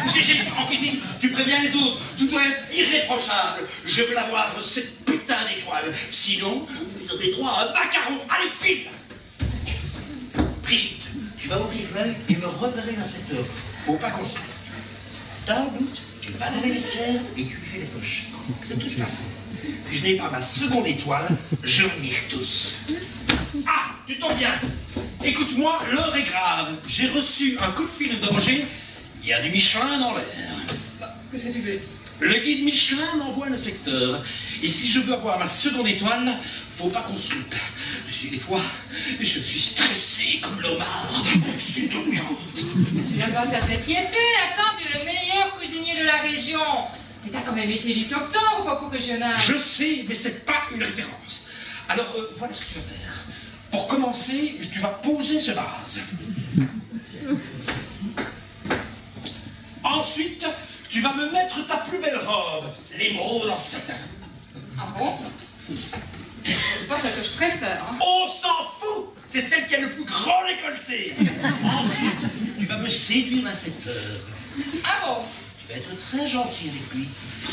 GG, en cuisine, tu préviens les autres, tout doit être irréprochable. Je veux l'avoir, cette putain d'étoile. Sinon, vous aurez droit à un macaron. Allez, file! Brigitte, tu vas ouvrir l'œil et me repérer l'inspecteur. Faut pas qu'on souffre. T'as un doute, tu vas dans les vestiaires et tu lui fais les poches. De toute façon, si je n'ai pas ma seconde étoile, je vous vire tous. Ah, tu tombes bien. Écoute-moi, l'heure est grave. J'ai reçu un coup de fil de Roger. Il y a du Michelin dans l'air. Qu'est-ce que tu veux? Le guide Michelin m'envoie un inspecteur. Et si je veux avoir ma seconde étoile, faut pas qu'on se loupe. Des fois, je suis stressé comme l'homard au-dessus de l'Orient. Tu n'as pas à t'inquiéter. Attends, tu es le meilleur cuisinier de la région. Mais t'as quand même été élite octobre au concours régional. Je sais, mais c'est pas une référence. Alors, voilà ce que tu vas faire. Pour commencer, tu vas poser ce vase. Ensuite, tu vas me mettre ta plus belle robe, l'émeraude en satin. Ah bon? C'est pas celle que je préfère. Hein. On s'en fout! C'est celle qui a le plus grand décolleté. Ensuite, tu vas me séduire, l'inspecteur. Ah bon? Tu vas être très gentil avec lui,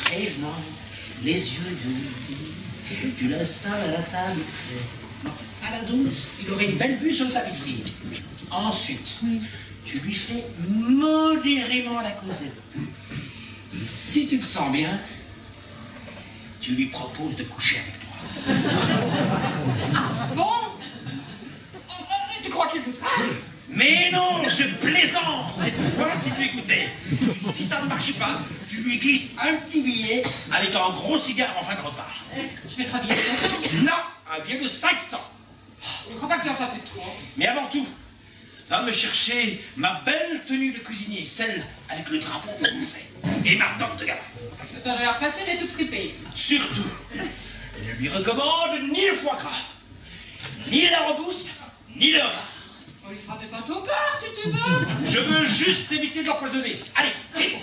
prévenant, les yeux doux. Tu l'installes à la table. À la douce, il aurait une belle vue sur le tapisserie. Ensuite, tu lui fais modérément la causette. Et si tu te sens bien, tu lui proposes de coucher avec toi. Ah bon? Tu crois qu'il voudra? Mais non, je plaisante. C'est pour voir si tu écoutais. Et si ça ne marche pas, tu lui glisses un petit billet avec un gros cigare en fin de repas. Je mettrai bien longtemps. Non, un billet de 500. Je crois pas qu'il en fasse plus de toi. Mais avant tout, va me chercher ma belle tenue de cuisinier, celle avec le drapeau français, et ma tente de gala. Ça t'aurait l'air passé d'être tout fripé. Surtout, ne lui recommande ni le foie gras, ni la rebouste, ni le homard. On lui fera des pâtes au beurre si tu veux. Je veux juste éviter de l'empoisonner. Allez, file.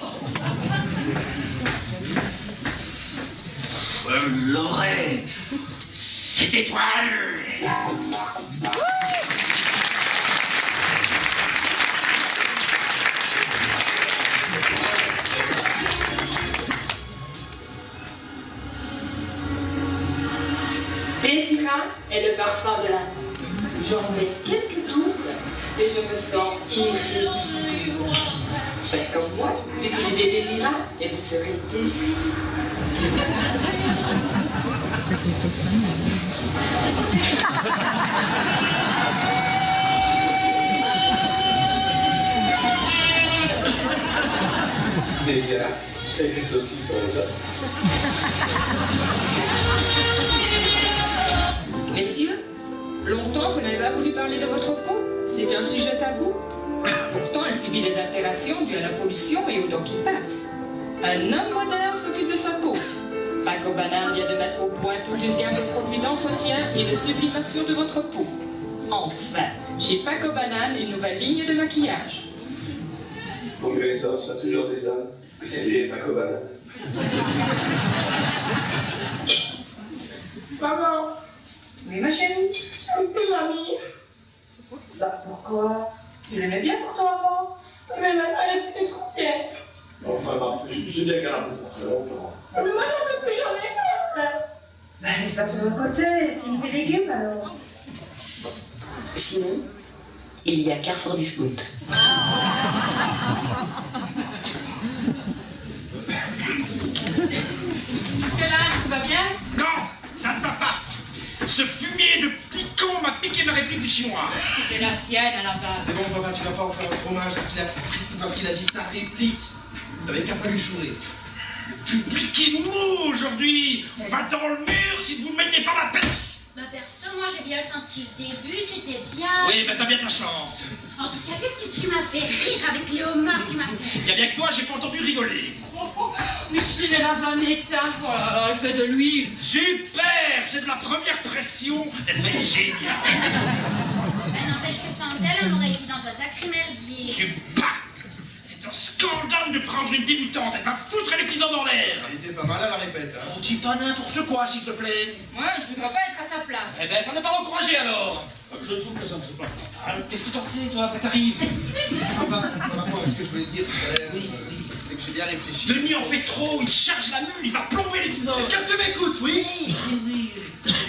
Je l'aurai, cette étoile. Désira est le parfum de l'amour. J'en mets quelques gouttes et je me sens irrésistible. Faites comme moi, utilisez Désira et vous serez désiré. Désir existe aussi pour les hommes. Messieurs, longtemps vous n'avez pas voulu parler de votre peau. C'est un sujet tabou. Pourtant, elle subit des altérations dues à la pollution et au temps qui passe. Un homme moderne s'occupe de sa peau. Paco Banane vient de mettre au point toute une gamme de produits d'entretien et de sublimation de votre peau. Enfin, chez Paco Banane, une nouvelle ligne de maquillage. Pour que les hommes soient toujours des hommes, c'est Paco Banane. Maman. Oui, ma chérie. Ça me fait mamie. Bah, pourquoi? Tu l'aimais bien pour toi avant? Mais maintenant, elle est plus trop bien. Enfin, je sais bien qu'elle a un peu très longtemps. Mais moi, j'en peux plus, j'en ai marre. Bah, laisse ça sur le côté, c'est des légumes alors. Sinon, il y a Carrefour Discount. Jusque-là, tout va bien? Non, ça ne va pas. Ce fumier de picon m'a piqué ma réplique du chinois. C'était la sienne à la base. C'est bon, papa, tu vas pas en faire un fromage parce qu'il a dit sa réplique. T'avais qu'à pas lui chourer. Le public est mou aujourd'hui. On va dans le mur si vous ne mettez pas la pêche. Bah perso, moi j'ai bien senti le début, c'était bien. Oui, mais t'as bien de la chance. En tout cas, qu'est-ce que tu m'as fait rire avec les homards que tu m'as fait? Il y a bien que toi, j'ai pas entendu rigoler. Micheline est dans un état. Oh là là, elle fait de lui. Super, c'est de la première pression. Elle va être géniale. Mais n'empêche que sans elle, on aurait été dans un sacré merdier. Tu bats. C'est un scandale de prendre une débutante. Elle va foutre l'épisode en l'air. Elle était pas mal à la répète, hein. Oh, dis pas n'importe quoi, s'il te plaît. Moi, je voudrais pas être à sa place. Eh ben, fallait pas l'encourager alors. Je trouve que ça ne se passe pas mal. Qu'est-ce que t'en sais, toi, après t'arrives? Papa, par rapport à ce que je voulais te dire tout à l'heure, c'est que j'ai bien réfléchi. Denis en fait trop, il charge la mule, il va plomber l'épisode. Est-ce que tu m'écoutes, oui? Oui.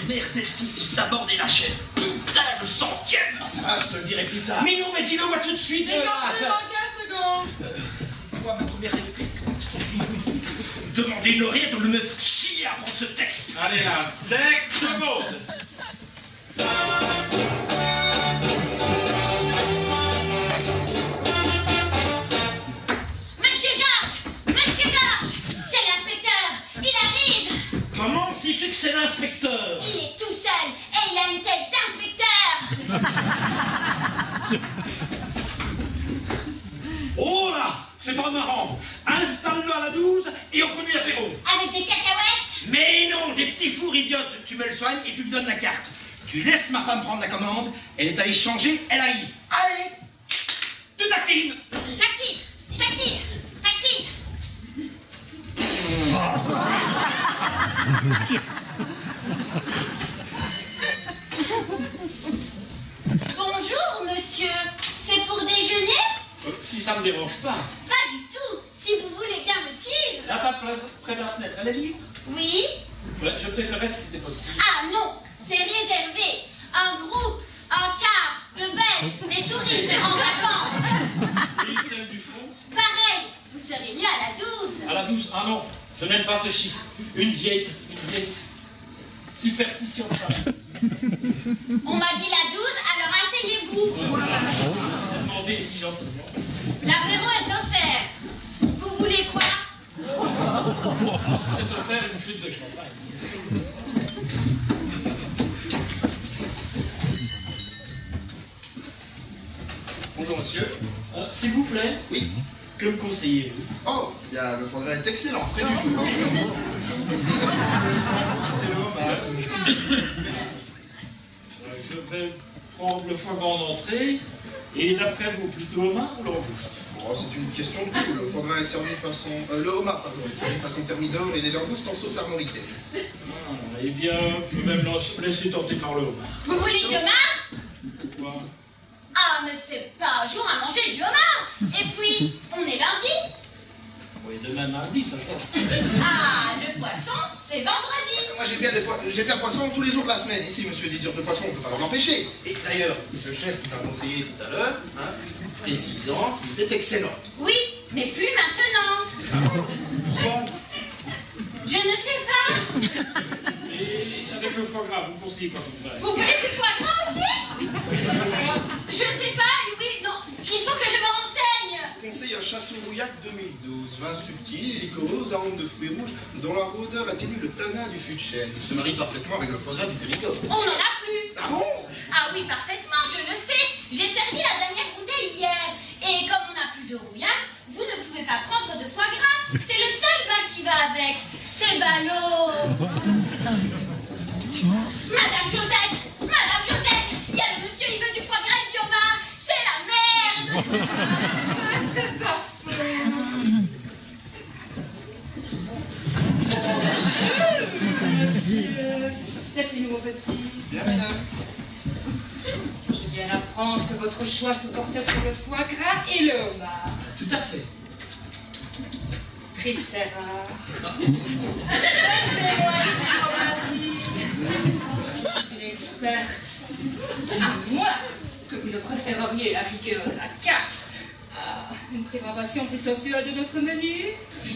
Mère tel fils, il s'aborde et lâche. Putain, le 100e. Ah, ça va, je te le dirai plus tard. Mais non, mais dis-le moi tout de suite. Les gars, 15 secondes. C'est quoi ma première réplique? Demandez une oreille de me faire chier à prendre ce texte. Allez là, 5 secondes. Monsieur Georges, c'est l'inspecteur, il arrive. Comment sais-tu que c'est l'inspecteur? Il est tout seul et il a une tête d'inspecteur. Oh là, c'est pas marrant. Installe-le à la 12 et offre-lui l'apéro. Avec des cacahuètes. Mais non, des petits fours idiotes. Tu me le soignes et tu lui donnes la carte. Tu laisses ma femme prendre la commande. Elle est allée changer, elle arrive. Allez, tu t'actives. Tactique, tactique, tactique. Bonjour, monsieur. C'est pour déjeuner? Si ça me dérange pas. Pas du tout. Si vous voulez bien me suivre. La table près de la fenêtre, elle est libre? Oui. Ouais, je préférais si c'était possible. Ah non, c'est réservé. Un groupe, un quart de Belges, des touristes en vacances. Et celle du fond? Pareil, vous serez mieux à la 12. À la 12? Ah non, je n'aime pas ce chiffre. Une vieille superstition de femme. On m'a dit la 12, alors asseyez-vous. C'est demandé si gentiment. L'apéro est offert. Vous voulez quoi? C'est offert une flûte de champagne. Bonjour, monsieur. S'il vous plaît. Oui. Que me conseillez-vous? Oh, bien, le foie gras est excellent, frais du jour. Je vous conseille c'était le homard. Je vais prendre le foie gras en entrée. Et d'après vous, plutôt homard ou langouste? Oh, c'est une question de goût. Le foie gras est servi façon... le homard, pardon, est servi façon thermidor et les langoustes en sauce armoricaine. Ah, eh bien, je vais me laisser tenter par le homard. Vous voulez du homard? Pourquoi? Ah, mais c'est pas un jour à manger du homard. Et puis, on est lundi. Oui, demain mardi, ça change. Ah, le poisson, c'est vendredi. Moi, j'ai bien le poisson tous les jours de la semaine. Ici, monsieur, désir de poisson, on ne peut pas l'en empêcher. Et d'ailleurs, le chef qui m'a conseillé tout à l'heure, précisant qu'il était excellent. Oui, mais plus maintenant. Je ne sais pas. Et avec le foie gras, vous me conseillez quoi comme ça? Vous voulez du foie gras aussi? Je sais pas, oui, non. Il faut que je me renseigne. Conseil un Château Rouillac 2012. Vin subtil et liquoreux aux arômes de fruits rouges dont la odeur atténue le tanin du fût de chêne. Il se marie parfaitement avec le foie gras du Périgord. On n'en a plus. Ah bon? Ah oui, parfaitement, je le sais. J'ai servi la dernière bouteille hier. Et comme on n'a plus de rouillac, vous ne pouvez pas prendre de foie gras. C'est le seul vin qui va avec. C'est ballot. Madame Josette, il y a le monsieur, il veut du foie gras et du homard. C'est la merde. C'est pas faux. Bonjour, monsieur. Laissez-nous, mon petit. Bien, madame. Je viens d'apprendre que votre choix se portait sur le foie gras et le homard. Tout à fait. Triste erreur. Laissez-moi dire ma vie. Je suis une experte. À moi que vous ne préféreriez la rigueur, la 4. Ah, une présentation plus sensuelle de notre menu. Je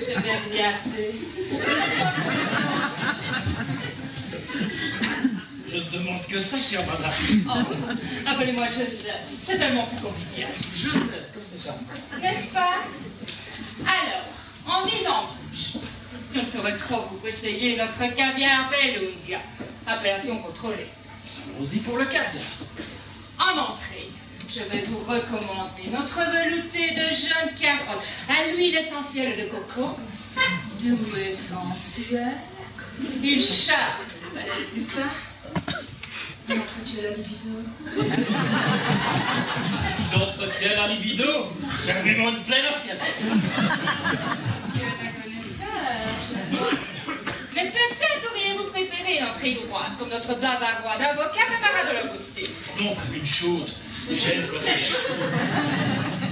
vais me gâter. Je ne demande que ça, chère madame. Oh, appelez-moi Joseph. C'est tellement plus convivial. Joseph, comme c'est charmant. N'est-ce pas? Alors, en mise en bouche, je ne saurais trop vous conseiller notre caviar Beluga, appellation contrôlée. Allons-y pour le caviar. En entrée, je vais vous recommander notre velouté de jaune carotte à l'huile essentielle de coco, doux et sensuel. Il charme le balai du fin. Il entretient la libido. Il entretient la libido. Servez-moi une pleine assiette. Monsieur est un connaisseur. Mais peut-être auriez-vous préféré l'entrée droite, comme notre bavarois d'avocat débarras de la postée. Non, une chaude. J'aime quand c'est chaud.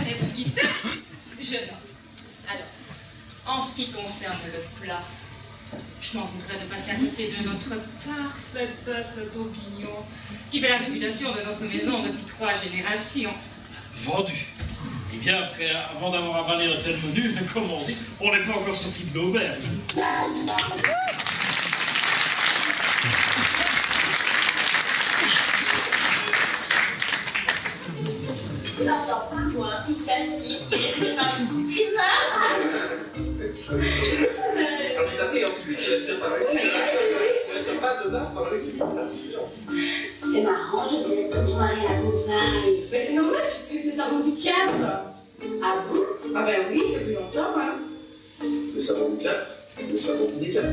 Et vous qui c'est? Je note. Alors, en ce qui concerne le plat, je m'en voudrais de passer à côté de notre parfait bœuf bourguignon, qui fait la réputation de notre maison depuis 3 générations. Vendu. Eh bien, après, avant d'avoir avalé un tel menu, comme on dit, on n'est pas encore sorti de l'auberge. Tu n'entends pas moi qui s'assied et se parle des C'est marrant, Josette, ton mari l'accompagne. Mais c'est normal, puisque c'est savon du cadre. Ah bon? Ah ben oui, depuis longtemps, hein. Le savon du cap, le savon des cap.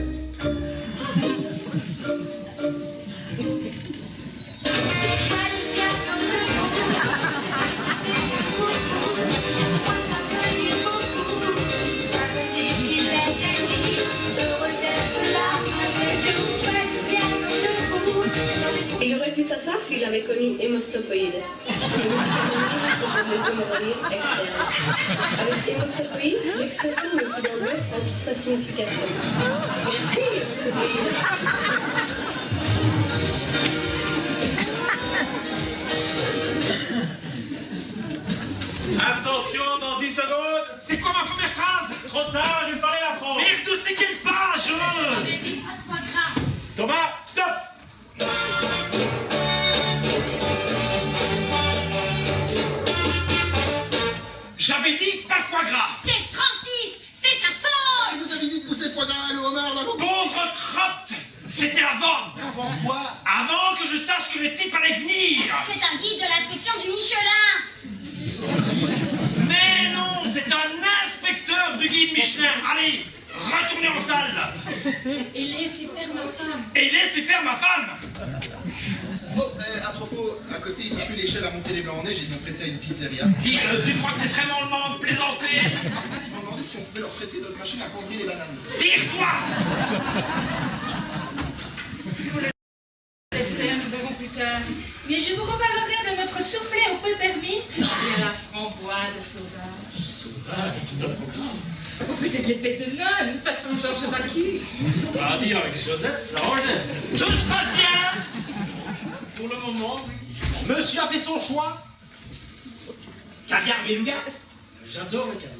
Il aurait pu s'asseoir s'il avait connu hémostopoïde, le médicament pour les hémorroïdes externes. Avec hémostopoïde, l'expression le plus dans l'œuf prend toute sa signification. Merci, hémostopoïde. Attention, dans 10 secondes. C'est quoi ma première phrase? Trop tard, il fallait la prendre. Merde, c'est quelle page? Mais dis pas de foie gras. Thomas, top. J'avais dit pas de foie gras. C'est Francis, c'est sa faute. Vous avez dit de pousser le foie gras et le homard là-bas. Pauvre crotte. C'était avant. Avant quoi? Avant que je sache que le type allait venir. C'est un guide de l'inspection du Michelin. Mais non, c'est un inspecteur du guide Michelin. Allez, retournez en salle. Et laissez faire ma femme. Et laissez faire ma femme. Oh, à propos, à côté, ils n'ont plus l'échelle à monter les blancs en neige, ils m'ont prêté à une pizzeria. Dis, tu crois que c'est vraiment le moment de plaisanter? Ils m'ont demandé si on pouvait leur prêter notre machine à conduire les bananes. Tire-toi. Nous verrons plus tard. Mais je vous reparlerai de notre soufflé au peppermint et à la framboise sauvage. Sauvage, tout un programme. Ou peut-être l'épée de nonne, façon Georges Bacchus. On va dire avec Josette, ça enlève. Tout se passe bien. Pour le moment, Monsieur a fait son choix. Caviar beluga. j'adore le caviar.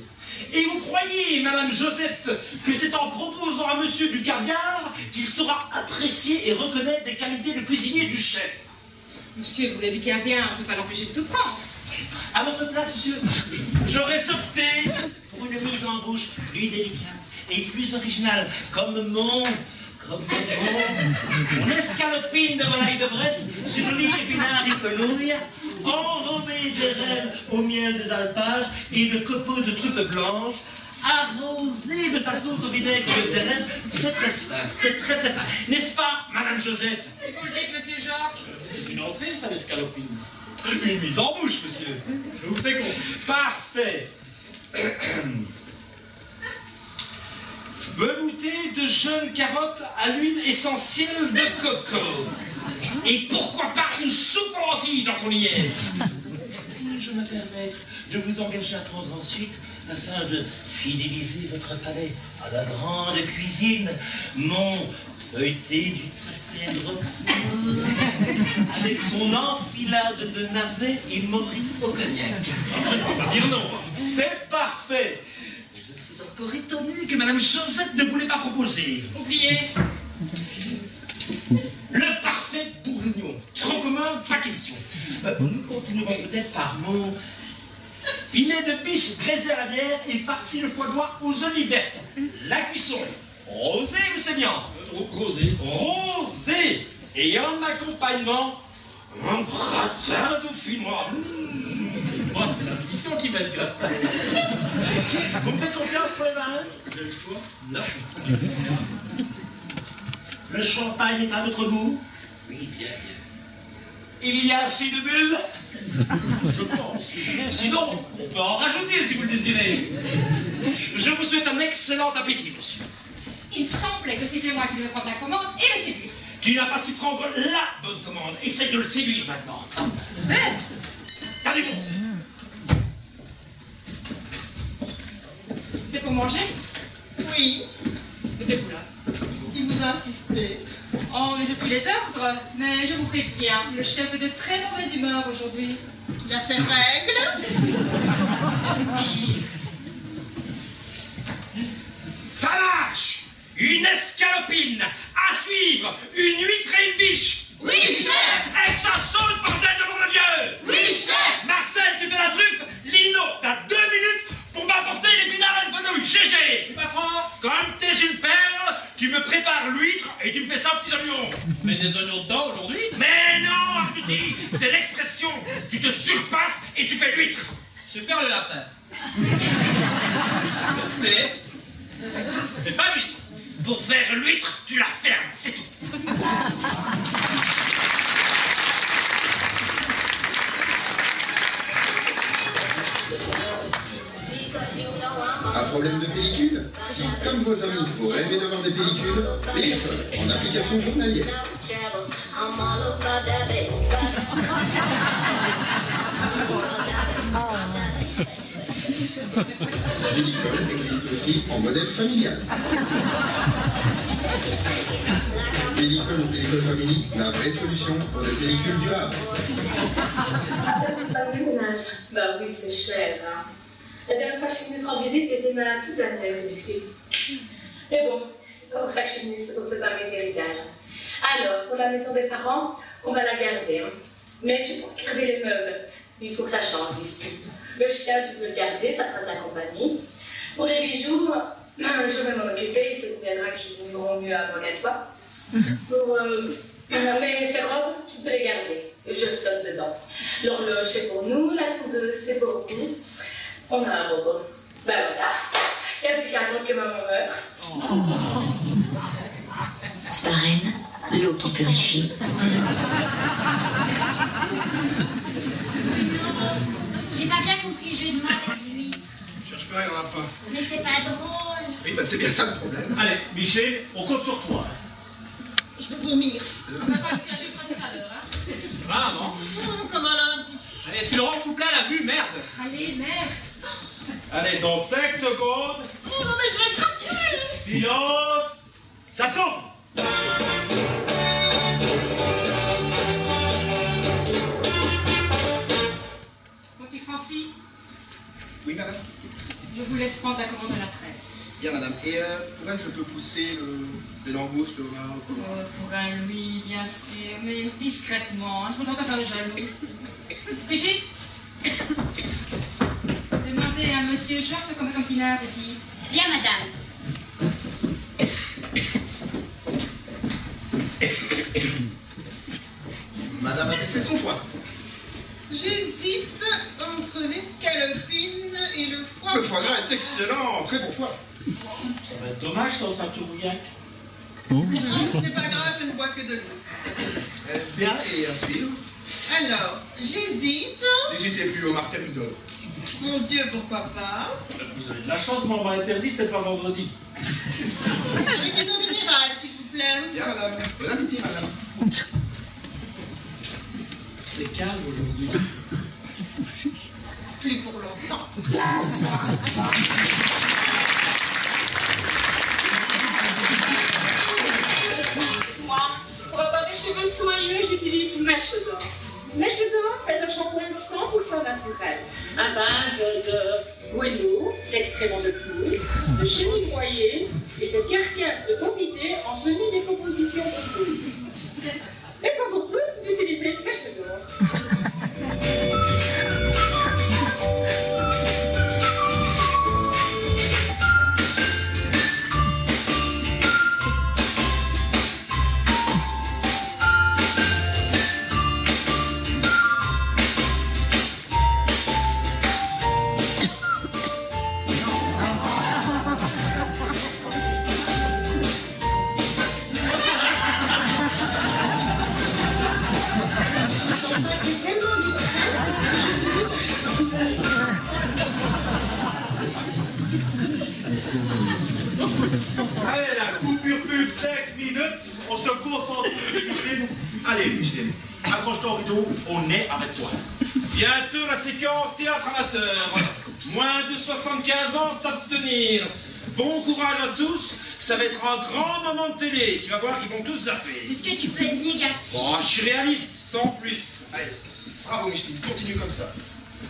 Et vous croyez, Madame Josette, que c'est en proposant à Monsieur du caviar qu'il saura apprécier et reconnaître les qualités de cuisinier du chef? Monsieur voulait du caviar, je ne peux pas l'empêcher de tout prendre. À votre place, monsieur, j'aurais opté pour une mise en bouche plus délicate et plus originale, comme mon escalopine de volaille de Bresse sur lit d'épinards et fenouil, enrobée d'érelles au miel des alpages et de copeaux de truffes blanches, arrosée de sa sauce au vinaigre de Thérèse. C'est très fin, c'est très très fin. N'est-ce pas, Madame Josette? Vous le dites, monsieur Georges? C'est une entrée, ça, l'escalopine. Une mise en bouche, monsieur. Je vous fais confiance. Parfait. Velouté de jeunes carottes à l'huile essentielle de coco. Et pourquoi pas une soupe aux lentilles tant qu'on y est? Je me permets de vous engager à prendre ensuite, afin de fidéliser votre palais à la grande cuisine, mon feuilleté du pâté de roquefort, avec son enfilade de navets et morilles au cognac. Je ne peux pas dire non. C'est parfait. Je suis encore étonné que Madame Josette ne voulait pas proposer. Oubliez. Le parfait bourguignon. Trop commun, pas question. Nous continuerons peut-être par mon filet de biche braisé à la bière et farci le foie gras aux olives vertes. La cuisson. Rosé ou saignant? Rosé. Rosé. Et en accompagnement, un gratin dauphinois. Moi, c'est l'addition qui va être gratin. Vous me faites confiance pour les marins? J'ai le choix? Non. Le champagne est à votre goût? Oui, bien. Il y a assez de bulles? Je pense. Sinon, on peut en rajouter si vous le désirez. Je vous souhaite un excellent appétit, monsieur. Il semblait que c'était moi qui devais prendre la commande et le séduire. Tu n'as pas su prendre la bonne commande. Essaye de le séduire maintenant. Mais T'as du bon. c'est pour manger? Oui, Mettez-vous là. si vous insistez. Oh, mais je suis les ordres. Mais je vous préviens, le chef est de très mauvaise humeur aujourd'hui. Il a ses règles. Ça marche. Une escalopine. À suivre. Une huître et une biche. Oui, chef. Et que ça saute, bordel de mon Dieu. Oui, chef. Marcel, tu fais la truffe. Lino, t'as 2 minutes pour m'apporter l'épinard et le fenouil. GG. Patron. Comme t'es une perle, tu me prépares l'huître et tu me fais ça aux petits oignons. Mais des oignons dedans aujourd'hui? Mais non, Arbuti, c'est l'expression. Tu te surpasses et tu fais l'huître. Je vais faire le lapin. Mais pas l'huître. Pour faire l'huître, tu la fermes, c'est tout. Un problème de pellicule? Si, comme vos amis, vous rêvez d'avoir des pellicules, Pellicule, en application journalière. Pellicule existe aussi en modèle familial. Pellicule ou Pellicule Family, la vraie solution pour des pellicules durables. Pas du ménage. Bah oui, c'est cher, hein. La dernière fois que je suis venue te rendre visite, j'étais malade toute la nuit avec le biscuit. Mais bon, c'est pas pour ça que je suis venue, c'est pour te parler de l'héritage. Alors, pour la maison des parents, on va la garder. Hein. Mais tu peux garder les meubles. Il faut que ça change ici. Le chien, tu peux le garder, ça te fera de la compagnie. Pour les bijoux, je vais m'en occuper, il te conviendra qu'ils vont mieux avant qu'à toi. Pour mais ces robes, tu peux les garder. Je flotte dedans. L'horloge, c'est pour nous, la tondeuse, c'est pour vous. On a un robot. Ben voilà. Il n'y a plus qu'à attendre que maman meure. Sparène, l'eau qui purifie. J'ai pas bien compris le jeu de mots avec l'huître. Cherche pas, il n'y en a pas. Mais c'est pas drôle. Oui, bah c'est bien ça le problème. Allez, Michel, on compte sur toi. Je vais vomir. On n'a pas dit à lui tout à l'heure, hein. Ah, non. Comme un lundi. Allez, tu le rends tout plein la vue, merde. Allez, merde. Allez, dans 5 secondes. Oh non, mais je vais craquer. Silence. Ça tourne. Mon petit Francis, Oui, madame. Je vous laisse prendre la commande à la 13. Bien, madame. Et pour elle, je peux pousser les langoustes, le vin. Pour un Louis, bien sûr, mais discrètement. Je ne voudrais pas faire de jaloux. Brigitte, demandez à monsieur Georges comment pinard dit. Bien, madame. Madame a fait son choix. J'hésite entre l'escalopine et le foie gras. Le foie gras est excellent, très bon choix. Ça va être dommage sans un touriac. Non, ce n'est pas grave, je ne bois que de l'eau. Bien, et à suivre. Alors, j'hésite. N'hésitez plus au martéridor. Mon Dieu, pourquoi pas. Vous avez de la chance, mais on m'a interdit, c'est pas vendredi. Avec une eau minérale, s'il vous plaît. Bien, madame. Bon appétit, madame. C'est calme aujourd'hui. Plus pour longtemps. Moi, pour avoir des cheveux soyeux, j'utilise Mèche d'Or. Mèche d'Or est un shampoing 100% naturel, à base de goëlo, d'excréments de poule, de chenille broyée et de carcasse de confité en semi-décomposition de poule. Et pas pour tout, d'utiliser Mèche d'Or. C'est tellement distrait que je te Allez, la coupure pub, 5 minutes. On se concentre sur Micheline. Allez, Micheline, accroche ton rideau, on est avec toi. Bientôt la séquence théâtre amateur. Moins de 75 ans, s'abstenir. Bon courage à tous. Ça va être un grand moment de télé. Tu vas voir qu'ils vont tous zapper. Est-ce que tu peux être négatif? Oh, je suis réaliste, sans plus. Allez, bravo Micheline, continue comme ça.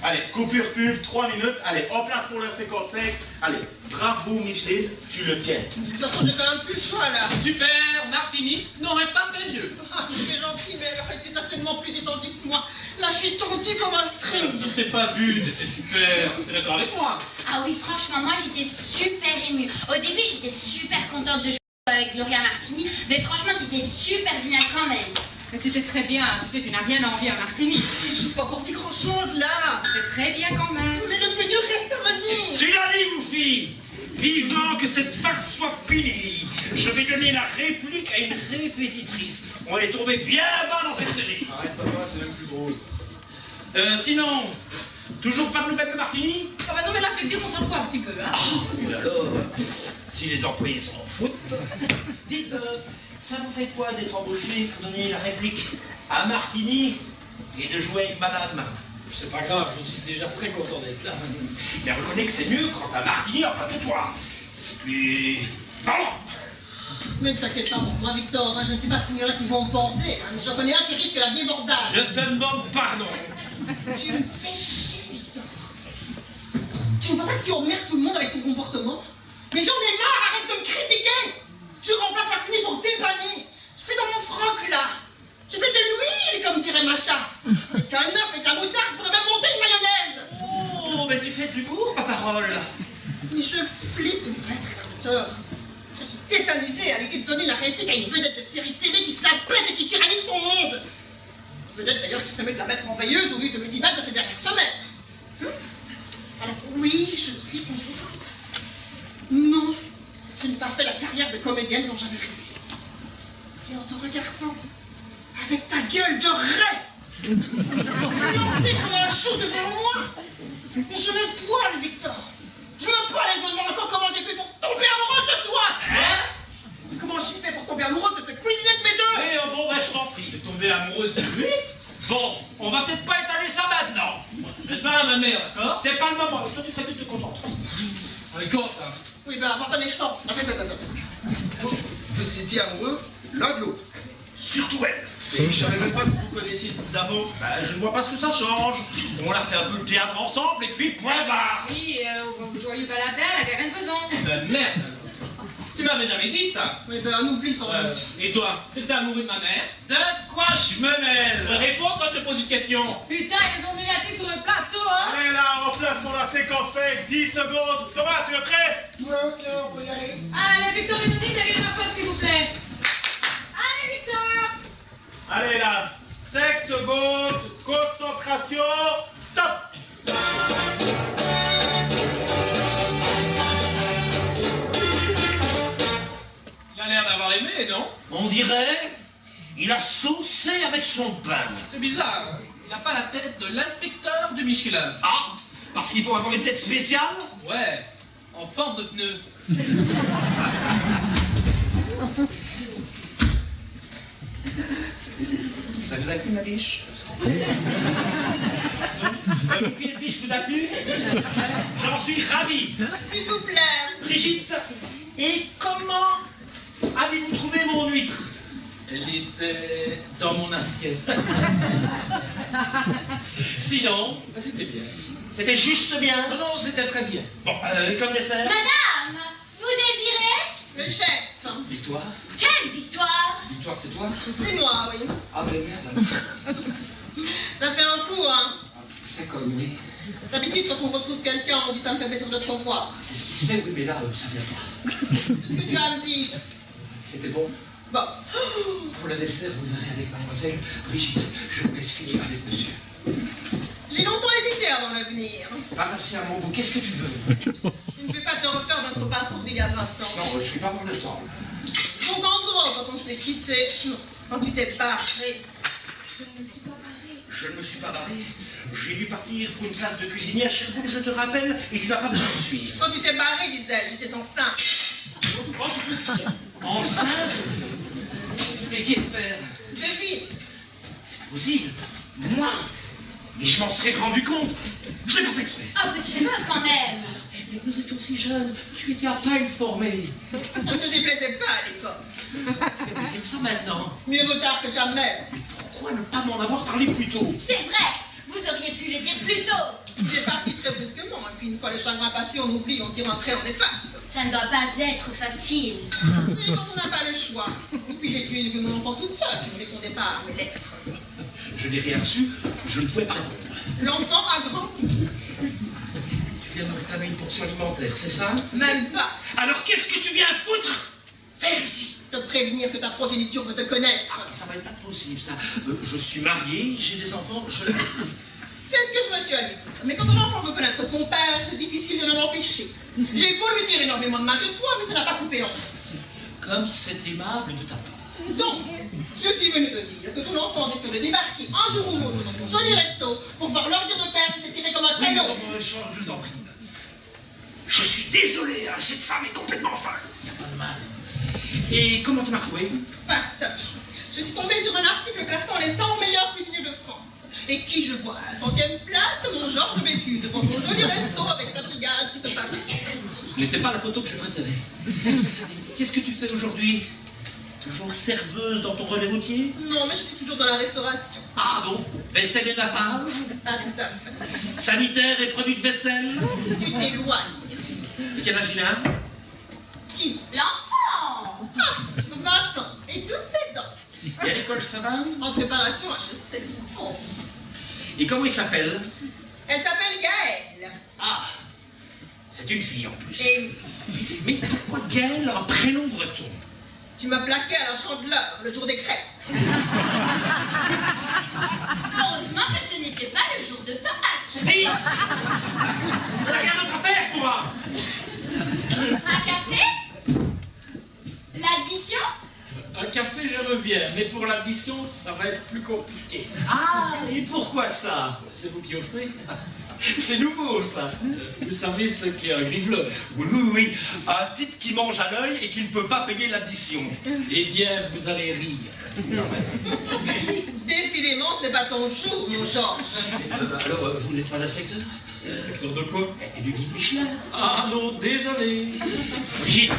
Allez, coupure pub, 3 minutes. Allez, en place pour la séquence 5. Allez, bravo Micheline, tu le tiens. De toute façon, j'ai quand même plus le choix là. Super, Martini n'aurait pas fait mieux. Ah, c'est gentil, mais elle aurait été certainement plus détendue que moi. Là, je suis tendue comme un string. Je ne sais pas vu, t'étais super. T'es d'accord avec moi? Ah oui, franchement, moi j'étais super émue. Au début, j'étais super contente de jouer avec Gloria Martini, mais franchement, t'étais super génial quand même. Mais c'était très bien, tu sais, tu n'as rien à envier à Martini. J'ai pas encore dit grand chose là. C'était très bien quand même. Mais le plus dur reste à venir. Tu l'as dit, Bouffi. Vivement que cette farce soit finie. Je vais donner la réplique à une répétitrice. On est tombé bien bas dans cette série. Arrête, papa, c'est même plus drôle. Sinon, toujours pas de nouvelles de Martini? Ah bah non, mais là, je vais te dire qu'on s'en fout un petit peu, hein. Et alors, si les employés s'en foutent, dites, ça vous fait quoi d'être embauché pour donner la réplique à Martini et de jouer avec madame? C'est pas grave, je suis déjà très content d'être là. Mais reconnais que c'est mieux quand t'as Martini en face de toi. C'est plus... Pardon. Mais ne t'inquiète pas pour moi, Victor. Hein, je ne sais pas s'il y en a qui vont me border, hein, mais j'en connais un qui risque la débordade. Je te demande pardon. Tu me fais chier, Victor. Tu ne vois pas que tu emmerdes tout le monde avec ton comportement? Mais j'en ai marre, arrête de me critiquer. Je remplace Martini pour dépanner. Je fais dans mon froc, là. Je fais de l'huile, comme dirait Macha. Avec un œuf, avec la moutarde, je pourrais même monter une mayonnaise. Oh, mais tu fais de l'humour, ma parole. Mais je flippe de ne pas être acteur. Je suis tétanisée à l'idée de donner la réplique à une vedette de série télé qui se la pète et qui tyrannise son monde. Une vedette d'ailleurs qui ferait mieux de la mettre en veilleuse au lieu de Medimat de ces dernières semaines. Alors oui, je suis une compétitrice. Non, je n'ai pas fait la carrière de comédienne dont j'avais rêvé. Et en te regardant, avec ta gueule de raie, planté comme un chou devant moi, je me poile, Victor. Je me poile et je me demande encore comment j'ai fait pour tomber amoureuse de toi. Hein? Comment j'ai fait pour tomber amoureuse de cette cuisinette mes deux? Eh bon, ben je t'en prie. T'es tombée amoureuse de lui? Bon, on va peut-être pas étaler ça maintenant. Laisse pas à ma mère, d'accord? C'est pas le moment, je te dis très vite de te concentrer. Avec quand ça? Oui, ben avant ta naissance. Attends. Vous étiez amoureux l'un de l'autre. Surtout elle. Et je savais même pas que vous connaissiez d'avant. Bah, je ne vois pas ce que ça change. On a fait un peu de théâtre ensemble et puis point barre. Oui, au joyeux Baladin, la terrain de besoin. Ben merde. Tu m'avais jamais dit ça. Oui, ben on oublie sans doute. Et toi, tu étais amoureux de ma mère? De quoi je me mêle? Réponds quand je te pose une question. Putain, ils ont mis la tête sur le plateau, hein. Allez là, on place pour la séquence 5, 10 secondes. Thomas, tu es prêt? Ouais, ok, on peut y aller. Allez, Victor et Denis, derrière la porte, s'il vous plaît. Allez, Victor. Allez là, 5 secondes, concentration, stop! Il a l'air d'avoir aimé, non? On dirait, il a saucé avec son pain. C'est bizarre. Hein, il n'a pas la tête de l'inspecteur du Michelin. Ah, parce qu'il faut avoir une tête spéciale? Ouais, en forme de pneu. Ça vous a plu, ma biche? Une filet de biche vous a plu? J'en suis ravi. S'il vous plaît. Brigitte, et comment avez-vous trouvé mon huître? Elle était dans mon assiette. Sinon, C'était bien. c'était juste bien. Non, non, c'était très bien. Bon, comme dessert? Madame, vous désirez? Le chef. Victoire? Quelle victoire? Victoire, c'est toi? C'est moi, oui. Ah ben merde. Ça fait un coup, hein. Ça cogne, oui. D'habitude, quand on retrouve quelqu'un, on dit ça me fait plaisir de te revoir. C'est ce qui se fait, oui, mais là, ça vient pas. Tout ce que tu as à me dire. C'était bon? Bof. Pour le dessert, vous verrez avec mademoiselle Brigitte. Je vous laisse finir avec monsieur. J'ai longtemps hésité avant de venir. Pas assis à mon bout, qu'est-ce que tu veux? Je ne vais pas te refaire notre parcours d'il y a 20 ans. Non, je vais pas avoir le temps. Donc en gros, quand on s'est quitté, quand tu t'es barré, Je ne me suis pas barré. J'ai dû partir pour une place de cuisinier à Cherbourg, je te rappelle, et tu n'as pas besoin de suivre. quand tu t'es barré, disais-je, j'étais enceinte. Enceinte? Mais qui est le père? Devine. C'est pas possible. Moi? Mais je m'en serais rendu compte. Je l'ai pas fait exprès. Un petit peu quand même. Mais nous étions si jeunes, tu étais à peine formé. Ça ne te déplaisait pas à l'époque. Fais-moi dire ça maintenant. Mieux vaut tard que jamais. Pourquoi ne pas m'en avoir parlé plus tôt? C'est vrai, vous auriez pu le dire plus tôt. Il est parti très brusquement, et puis une fois le chagrin passé, on oublie, on tire un trait, on efface. Ça ne doit pas être facile. Oui, quand on n'a pas le choix. Et puis j'ai tué élevé mon enfant toute seule, je voulais qu'on départ mes lettres. Je n'ai rien reçu, je ne pouvais pas répondre. L'enfant a grandi. Tu viens me réclamer une portion alimentaire, c'est ça? Même pas. Alors qu'est-ce que tu viens foutre? Faire ici? Te prévenir que ta progéniture veut te connaître. Ça va être pas possible, ça. Je suis marié, j'ai des enfants, je... C'est ce que je me tue à lui dire. Mais quand un enfant veut connaître son père, c'est difficile de l'empêcher. J'ai beau lui dire énormément de mal de toi, mais ça n'a pas coupé l'enfant. Comme c'est aimable de ta part. Donc, je suis venue te dire que ton enfant risque de débarquer un jour ou l'autre dans ton joli resto pour voir l'ordure de père qui s'est tiré comme un salaud. Je t'en prie. Je suis désolé, hein, cette femme est complètement folle. Il n'y a pas de mal. Et comment tu m'as trouvé? Fastoche. Je suis tombée sur un article classant les 100 meilleurs cuisiniers de France. Et qui je vois à la 100e place, mon Georges Bécus devant son joli resto avec sa brigade qui se parlait. Ce n'était pas la photo que je préférais. Qu'est-ce que tu fais aujourd'hui? Toujours serveuse dans ton relais routier? Non, mais je suis toujours dans la restauration. Ah bon? Vaisselle et nappage? Pas tout à fait. Sanitaire et produits de vaisselle? Tu t'éloignes. Et quel âge il a? Qui? L'enfant. Ah, 20 ans. Et toutes ses dents. Et à l'école, ça va? En préparation HEC. Oh. Et comment il s'appelle? Elle s'appelle Gaëlle. Ah, c'est une fille en plus. Et Mais pourquoi Gaëlle, un prénom breton? tu m'as plaqué à la Chandeleur le jour des crêpes. Heureusement que ce n'était pas le jour de Pâques. Dis! T'as rien d'autre à faire, toi? Un café? L'addition? Un café, je veux bien, mais pour l'addition, ça va être plus compliqué. Ah, et pourquoi ça? C'est vous qui offrez. C'est nouveau, ça. Vous savez ce qu'est un griveleur? Oui, oui, oui. Un type qui mange à l'œil et qui ne peut pas payer l'addition. Eh bien, vous allez rire. Décidément, ce n'est pas ton jour, mon Georges. Alors, vous n'êtes pas l'inspecteur? L'inspecteur de quoi? Et du guide Michelin. Ah non, désolé. Brigitte,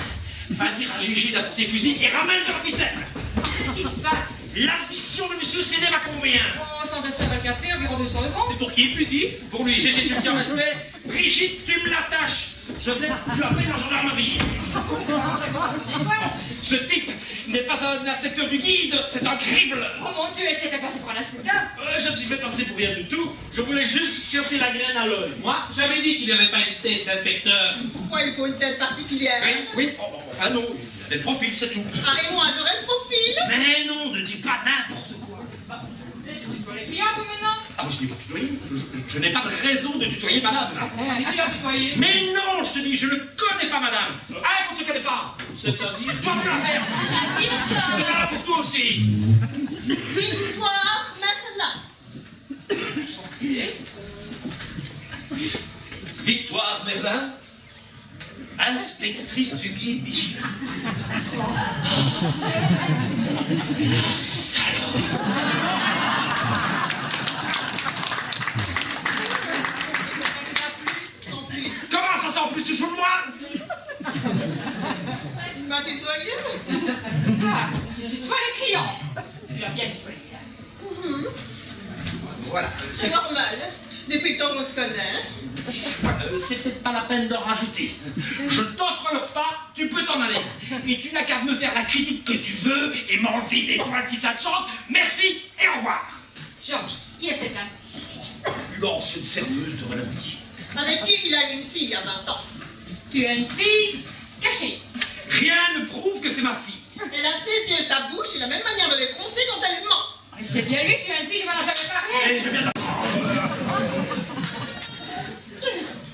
va dire à Gégé d'apporter fusil et ramène de la ficelle. Qu'est-ce qui se passe L'addition de monsieur Sénève à combien? Oh, sans rester le café, environ 200 €. C'est pour qui le fusil? Pour lui, Gégé, tu me tiens respect. Brigitte, tu me l'attaches. Joseph, tu appelles la gendarmerie. Ce type n'est pas un inspecteur du guide, c'est un crible. Oh mon Dieu, elle s'est fait passer pour un inspecteur. Je me suis fait passer pour rien du tout. Je voulais juste casser la graine à l'œil. Moi, j'avais dit qu'il n'avait pas une tête d'inspecteur. Pourquoi il faut une tête particulière? Oui, enfin non, il avait le profil, c'est tout. Ah, et moi, j'aurais le profil? Mais non, ne dis pas n'importe quoi. Tu tutoies les clients, toi, maintenant? Ah oui, je n'ai pas tutoyé. Je n'ai pas de raison de tutoyer madame. Si tu l'as tutoyé. Mais non, je te dis, je ne connais pas madame. Ah, qu'on ne te connaît pas. C'est-à-dire? Toi, tu la fermes. C'est là pour toi aussi. Victoire Merlin. Victoire Merlin, inspectrice du guide Michelin. Salaud. Comment ça sent plus? Tu te fous de moi? M'as tutoyé? Ah, tu tutoies les clients. Tu l'as bien tutoyé, là. Voilà. C'est normal. Depuis le temps qu'on se connaît. C'est peut-être pas la peine de rajouter. Je t'offre le repas, tu peux t'en aller. Et tu n'as qu'à me faire la critique que tu veux et m'enlever des poils si ça te chante. Merci et au revoir. Georges, qui est cette dame? L'ancienne serveuse de la boutique. Avec qui il a eu une fille il y a 20 ans? Tu es une fille cachée. Rien ne prouve que c'est ma fille. Elle a ses yeux, sa bouche et la même manière de les froncer quand elle ment. Mais c'est bien lui, tu es une fille, il m'en a jamais parlé. Et je viens d'apprendre.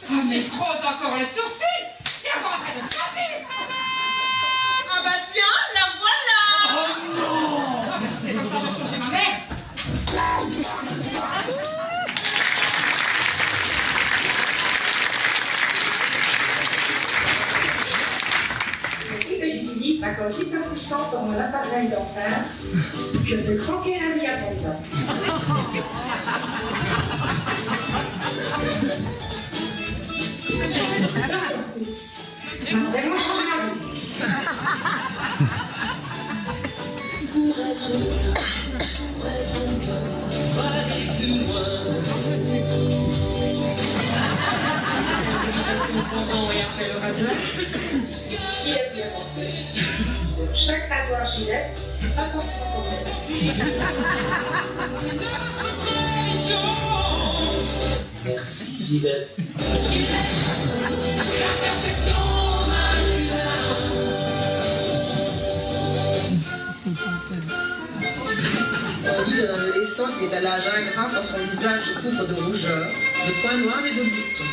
Ah, mais frosse encore les sourcils. Et on va en train de planter. Ah bah tiens, la voilà. Oh non. Ah, mais si c'est comme ça, je retourne chez ma mère. Si je utilise ma cause hyper puissante pour mon appareil d'enfer, je peux croquer la vie à ton temps. Vraiment changer la vie. Et après le rasoir, qui a bien pensé? Sur chaque rasoir gilet, un pansement pour Merci, Gilles. On dit d'un adolescent qui est à l'âge ingrat quand son visage se couvre de rougeur, de points noirs et de boutons.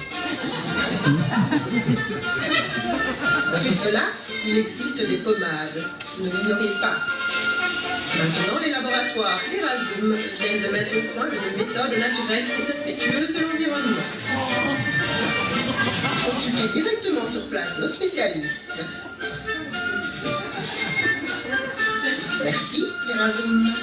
Vu cela, il existe des pommades. Vous ne l'ignorez pas. Maintenant, les laboratoires Clérazum viennent de mettre au point une méthode naturelle et respectueuse de l'environnement. Consultez directement sur place nos spécialistes. Merci, Clérazum.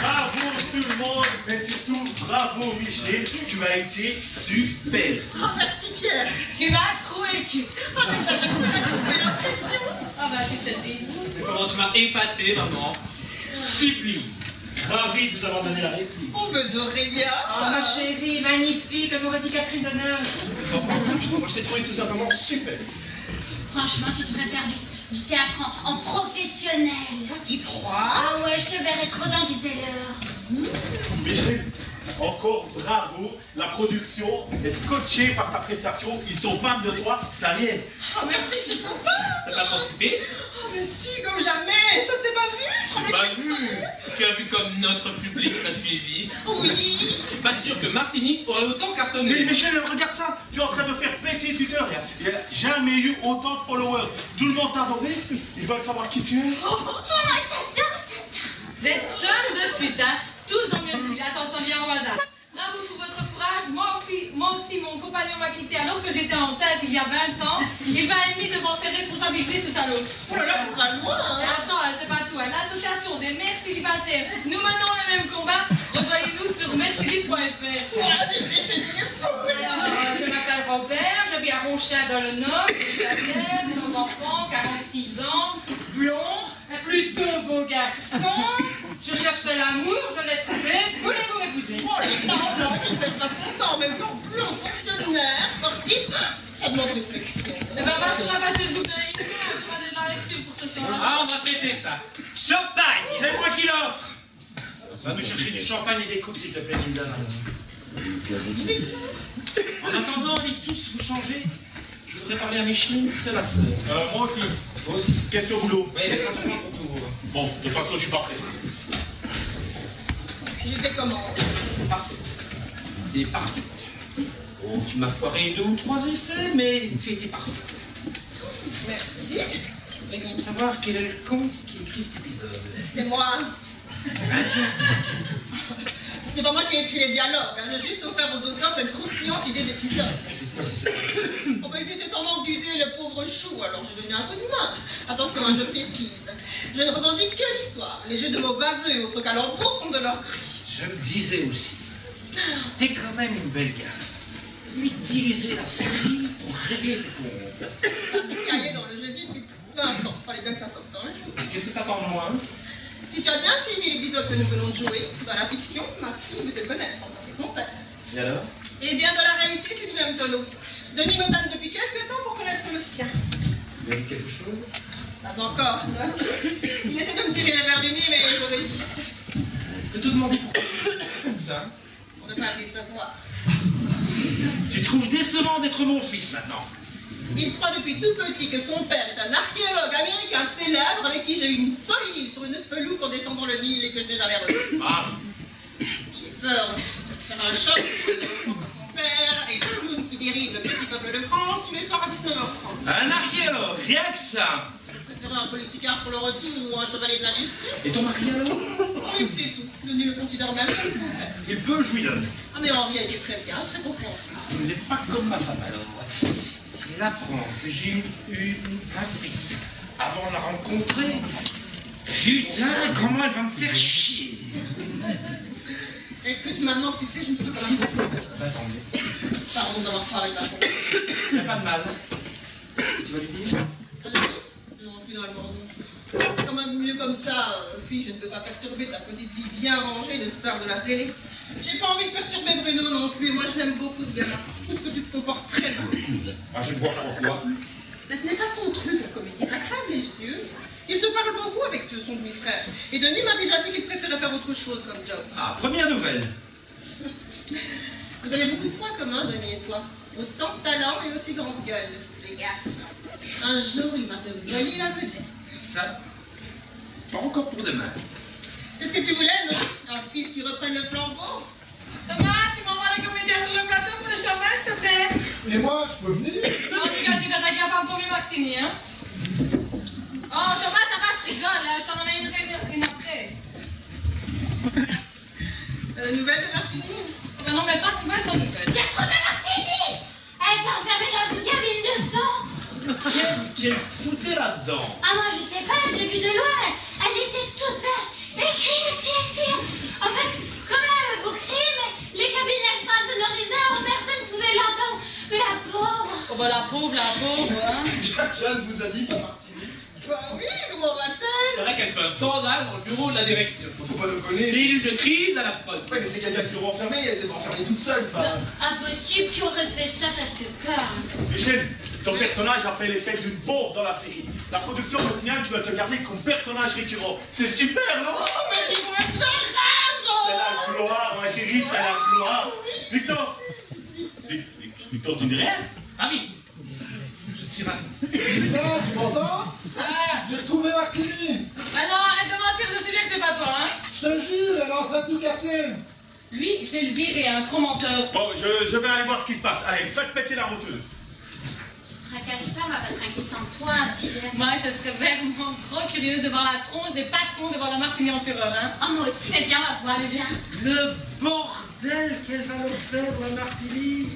Bravo tout le monde, mais surtout bravo Micheline, tu as été super. Oh, merci Pierre. Tu m'as troué le cul. Oh, mais ça m'a trouvé l'impression. Ah bah, c'est peut-être des... Mais comment tu m'as épaté, maman. Sublime. Ravi de vous avoir donné la réplique. Oh, mais de rien. Oh, ma chérie, magnifique, comme aurait dit Catherine Deneuve. Moi, je t'ai trouvé tout simplement super. Franchement, tu devrais faire du théâtre en professionnel. Tu crois? Ah ouais, je te verrais trop dans du Zeller. Micheline, encore bravo, la production est scotchée par ta prestation, ils sont fans de toi, ça y est. Oh, merci, je suis contente. T'as pas participé? Oh, mais si, comme jamais. Ça t'est pas vu? J'ai pas vu. Tu as vu comme notre public t'a suivi. Oui. Je suis pas sûr que Martinique aurait autant cartonné. Mais Michel, regarde ça, tu es en train de faire péter Twitter, il n'y a jamais eu autant de followers. Tout le monde t'a adoré, ils veulent savoir qui tu es. Oh, je t'adore. Des tonnes de tweets, hein. Tous dans le même style. Attends, je t'en viens au hasard. Bravo pour votre courage. Moi aussi, mon compagnon m'a quitté alors que j'étais enceinte il y a 20 ans. Il m'a émis devant ses responsabilités, ce salaud. Oh là là, c'est pas loin, hein. Et attends, c'est pas tout. L'association des mères célibataires. Nous menons le même combat. Rejoignez-nous sur mercilib.fr. Oh, j'ai déchaîné les fous, là. Je m'appelle Robert, je vis à Ronchère. chien dans le Nord, célibataire, sans enfant, 46 ans, blond, un plutôt beau garçon. Je cherchais l'amour, je l'ai trouvé. Voulez-vous m'épouser? Oh là là, il ne perd pas son temps, en même temps, blond, fonctionnaire, sportif. Ça demande réflexion. Eh ben, va sur la page Facebook de l'émission, on fera de la lecture pour ce soir. Ah, on va fêter ça. Champagne! C'est moi qui l'offre. Va me chercher du champagne et des coupes, s'il te plaît, Linda. En attendant, allez tous vous changer. Je voudrais parler à Micheline seule à seule. Moi aussi. Moi aussi. Question boulot. Oui, mais pas de ton tour. Bon, de toute façon, je suis pas pressé. J'étais comment? Parfait. Tu es parfaite. Oh, tu m'as foiré 2 ou 3 effets, mais tu étais parfaite. Merci. Je voudrais quand même savoir quel est le con qui écrit cet épisode. C'est moi. Ce n'est pas moi qui ai écrit les dialogues, hein. J'ai juste offert aux auteurs cette croustillante idée d'épisode. C'est quoi, c'est ça? Oh ben, il était en manque d'idées, le pauvre chou, alors j'ai donné un coup de main. Attention, hein, je précise. Je ne revendique que l'histoire. Les jeux de mots vaseux et autres calembours sont de leur cru. Je me disais aussi, t'es quand même une belle garce. Utiliser la série pour régler tes comptes. Ça me caillait dans le jeu depuis 20 ans. Fallait bien que ça sorte un jour. Qu'est-ce que t'attends de moi, hein? Si tu as bien suivi l'épisode que nous venons de jouer, dans la fiction, ma fille veut te connaître en tant que son père. Et alors? Eh bien, dans la réalité, c'est du même tonneau. Denis me tanne depuis quelques temps pour connaître le sien. Il a dit quelque chose? Pas encore, ça. Il essaie de me tirer les verres du nez, mais je résiste. Je peux te demander pourquoi comme ça? Pour ne pas le savoir. Tu trouves décevant d'être mon fils maintenant? Il croit depuis tout petit que son père est un archéologue américain célèbre avec qui j'ai eu une folle idylle sur une felouque en descendant le Nil et que je n'ai jamais revu. Ah. J'ai peur de faire un choc entre son père et le clown qui dérive le petit peuple de France tous les soirs à 19h30. Un archéologue, rien que ça! Je préférerais un politicard sur le retour ou un chevalier de l'industrie. Et ton mari alors? Oui, c'est tout. Denis le considère même comme son père. Il peut, je lui donne. Ah mais Henri a été très bien, très compréhensif. Il n'est pas comme ma femme alors. S'il apprend que j'ai eu un fils avant de la rencontrer, putain, comment elle va me faire chier! Écoute, maintenant que tu sais, je me suis quand même beaucoup. Bah, tant mieux. Pardon d'avoir foiré ta façon. Il n'y a pas de mal. Tu vas lui dire? Non, finalement, non. C'est quand même mieux comme ça. Puis je ne veux pas perturber ta petite vie bien rangée de star de la télé. J'ai pas envie de perturber Bruno non plus. Et moi, je l'aime beaucoup, ce gamin. Je trouve que tu te comportes très mal. Ah, je vais voir pourquoi. Mais ce n'est pas son truc, la comédie. Ça crève les yeux. Il se parle beaucoup avec son demi-frère. Et Denis m'a déjà dit qu'il préférait faire autre chose comme job. Ah, première nouvelle. Vous avez beaucoup de points communs, Denis et toi. Autant de talent et aussi grande gueule. Fais gaffe. Un jour, il va te voler la vedette. Ça, c'est pas encore pour demain. C'est ce que tu voulais, non? Un fils qui reprenne le flambeau? Thomas, tu m'envoies les comédiens sur le plateau pour le champagne, s'il te plaît? Et moi, je peux venir? Non, tu vas t'attaquer à premier martini, hein? Oh, Thomas, ça va, je rigole, là. Je t'en emmène une après. Nouvelle de Martini? Oh, non, mais pas nouvelle, pas nouvelle. J'ai trouvé Martini! Elle est enfermée dans une cabine de son. Qu'est-ce qu'elle foutait là-dedans? Ah, moi, je sais pas, je l'ai vue de loin. Elle était toute verte. Écrire. En fait, comme elle avait beau crier, mais les cabines, elles sont insonorisées, alors personne ne pouvait l'entendre. Mais la pauvre. Oh, bah, la pauvre, hein. Jeanne vous a dit pas Martini? Bah oui, comment va-t-elle? C'est vrai qu'elle fait un scandale dans le bureau de la direction. Faut pas nous connaître. Cellule de crise à la prod. Ouais, mais c'est quelqu'un qui l'aura enfermée, elle s'est enfermée toute seule, c'est pas... Impossible, qui aurait fait ça, ça se fait peur. Michel, ton personnage a fait l'effet d'une pauvre dans la série. La production me signale que tu vas te garder comme personnage récurrent. C'est super, non? Oh, mais dis-moi, je rêve! C'est la gloire, ma chérie, c'est la gloire. Victor! Victor, tu dis rien? Ah oui. Je suis ravi. Putain, tu m'entends? Ah. J'ai retrouvé Martini! Ah non, arrête de mentir, je sais bien que c'est pas toi, hein. Je te jure, elle est en train de tout casser! Lui, je vais le virer, un trop menteur. Bon, je vais aller voir ce qui se passe. Allez, faites péter la roteuse. Tracasse pas, on va pas traquer sans toi, Pierre. Moi, je serais vraiment trop curieuse de voir la tronche des patrons devant la Martini en fureur, hein. Oh, moi aussi, mais viens, on va voir, viens. Le bordel qu'elle va leur faire, la Martini.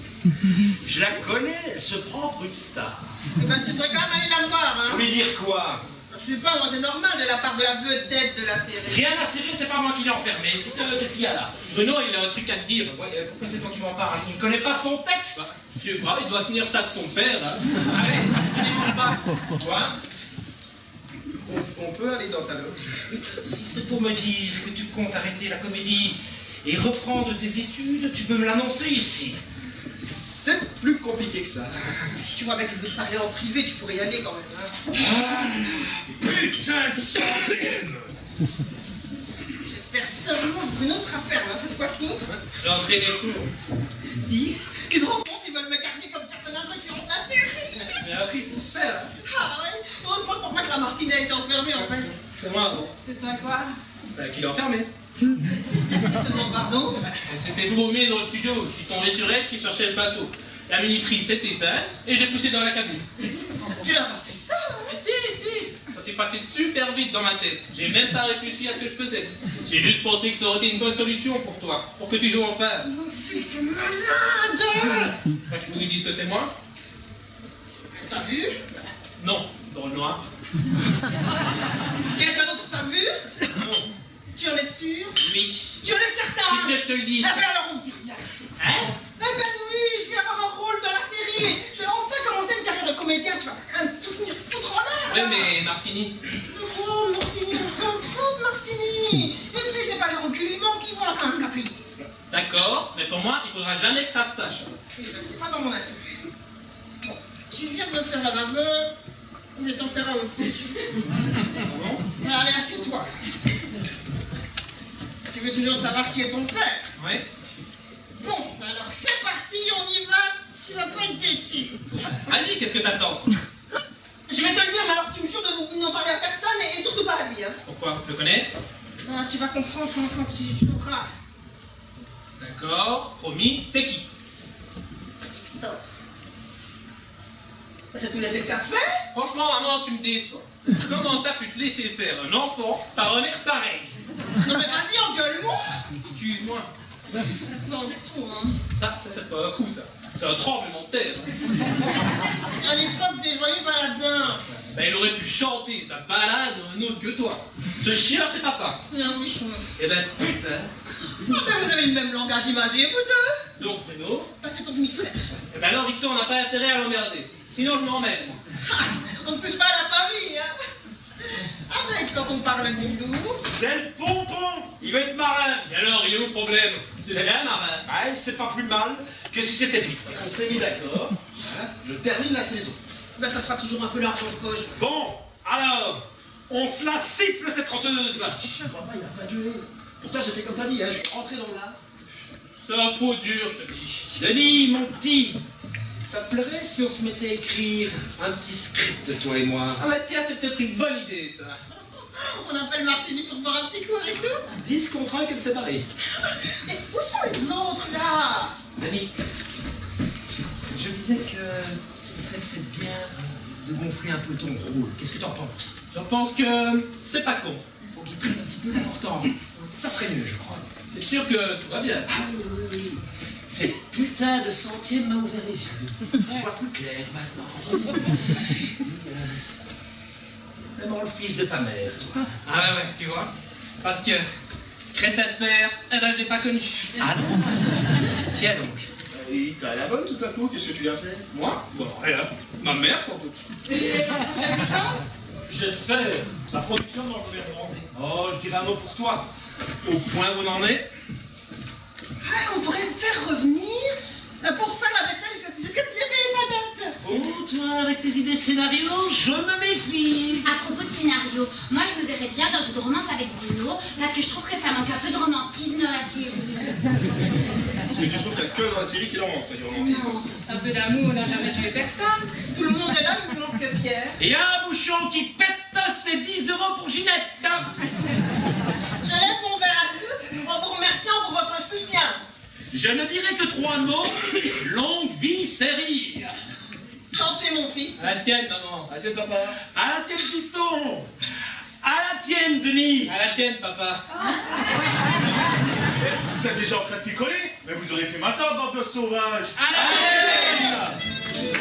Je la connais, elle se prend pour une star. Eh ben, tu devrais quand même aller la voir, hein. Lui dire quoi? Je sais pas, moi c'est normal de la part de la vedette de la série. Rien à serrer, c'est pas moi qui l'ai enfermé. Qu'est-ce qu'il y a là? Bruno, il a un truc à te dire. Ouais, pourquoi c'est toi qui m'en parles? Il ne connaît pas son texte. Tu sais pas, il doit tenir ça de son père. Hein. Allez, allez, pas. Quoi? On peut aller dans ta loge. Si c'est pour me dire que tu comptes arrêter la comédie et reprendre tes études, tu peux me l'annoncer ici. C'est plus compliqué que ça. Tu vois, mec, il veut te parler en privé, tu pourrais y aller quand même. Hein. Ah là là, putain de centième. J'espère seulement que Bruno sera ferme hein, cette fois-ci. J'ai entraîné le cours. Dis, tu te rends compte, ils veulent me garder comme personnage récurrent de la série. J'ai appris, c'est super. Hein. Ah ouais, heureusement pour moi que la Martine a été enfermée en fait. C'est moi, bon. C'est toi quoi? Bah, qui l'a enfermé. Seulement pardon? Elle s'était paumée dans le studio. Je suis tombé sur elle qui cherchait le plateau. La minuterie s'est éteinte et j'ai poussé dans la cabine. Tu l'as pas fait ça hein? Mais si. Ça s'est passé super vite dans ma tête. J'ai même pas réfléchi à ce que je faisais. J'ai juste pensé que ça aurait été une bonne solution pour toi. Pour que tu joues enfin. Mon fils est malade! Pas qu'il faut nous dire que c'est moi? T'as vu? Non, dans le noir. Quelqu'un d'autre t'a vu? Non. Tu en es sûr? Oui. Tu en es certain? Qu'est-ce que je te le dis? Eh ben alors on me dit rien. Hein? Eh ben oui, je vais avoir un rôle dans la série. Je vais enfin commencer une carrière de comédien. Tu vas quand même tout finir foutre en l'air. Ouais, là. mais Martini. Oh, Martini, on s'en fout de Martini. Et puis c'est pas les reculiments qui vont là, quand même la payer. D'accord, mais pour moi, il faudra jamais que ça se sache. Eh ben, c'est pas dans mon intérêt. Bon, tu viens de me faire la gaveur, mais t'en feras aussi. Bon, allez, assieds-toi. Tu veux toujours savoir qui est ton père? Oui. Bon, alors c'est parti, on y va. Tu vas pas être déçu. Vas-y, qu'est-ce que t'attends? Je vais te le dire, mais alors tu me jures de n'en parler à personne et surtout pas à lui. Hein. Pourquoi? Tu le connais? Ah, tu vas comprendre quand tu l'auras. D'accord, promis, c'est qui? C'est Victor. C'est tout l'effet que ça te fait? Franchement, maman, tu me déçois. Comment t'as pu te laisser faire un enfant par un mec pareil? Non mais vas-y, engueule-moi. Excuse-moi. Ça fait un coup, hein. Ah, ça c'est pas un coup, ça. C'est un tremblement de terre. À l'époque des joyeux baladins. Ben, il aurait pu chanter sa balade un autre que toi. Ce chien, c'est papa. Ah oui, je suis... Eh ben, putain. Ah ben vous avez le même langage imagé, vous deux. Donc, Bruno. Ah, c'est ton demi-frère. Eh ben alors, Victor, on n'a pas intérêt à l'emmerder. Sinon, je m'emmène. Ah, on ne touche pas à la famille, hein. Avec quand on parle du loup. C'est le pompon. Il va être marin. Et alors, il est où le problème? C'est bien, marin. Ouais, c'est pas plus mal que si c'était pire. On s'est mis d'accord. Hein, je termine la saison. Ben ça fera toujours un peu l'argent de poche. Bon, alors, on se la siffle cette trotteuse. Papa, il a pas gueulé. Pourtant, j'ai fait comme t'as dit, hein, je suis rentré dans l'art. C'est un faux dur, je te dis. Denis, mon petit, ça te plairait si on se mettait à écrire un petit script, toi et moi? Ah bah tiens, c'est peut-être une bonne idée, ça. On appelle Martini pour boire un petit coup avec nous. 10 contre 1 qu'elle s'est barrée. Mais où sont les autres, là? Denis, je disais que ce serait peut-être bien de gonfler un peu ton rôle. Qu'est-ce que t'en penses? J'en pense que c'est pas con. Il faut qu'il prenne un petit peu d'importance. Ça serait mieux, je crois. T'es sûr que tout va bien? Ah oui. Cette putain de centième m'a ouvert les yeux. Je vois plus clair maintenant. Vraiment le fils de ta mère, toi. Ah ouais, tu vois. Parce que ce crétin de père, eh ben je l'ai pas connu. Ah non? Tiens donc. Et t'as la bonne tout à coup, qu'est-ce que tu lui as fait? Moi? Bon, rien. Ma mère, sans doute. Et la prochaine licence? J'espère. La production dans le gouvernement. Oh, je dirais un mot pour toi. Au point où on en est. Ah, on pourrait me faire revenir pour faire la vaisselle jusqu'à ce qu'il ait payé sa dette. Oh, toi, avec tes idées de scénario, je me méfie. À propos de scénario, moi je me verrais bien dans une romance avec Bruno parce que je trouve que ça manque un peu de romantisme dans la série. Parce que tu trouves qu'il n'y a que dans la série qu'il en manque, t'as du romantisme. Non. Un peu d'amour n'a jamais tué personne. Tout le monde est là, il ne manque que Pierre. Et un bouchon qui pète, c'est 10 € pour Ginette. Je lève mon verre à tous en vous remerciant pour votre soutien. Je ne dirai que 3 mots. Longue vie, c'est rire. Santé, mon fils. À la tienne, maman. À la tienne, papa. À la tienne, fiston. À la tienne, Denis. À la tienne, papa. Vous êtes déjà en train de picoler? Mais vous auriez pu m'attendre, bande de sauvages. À la tienne.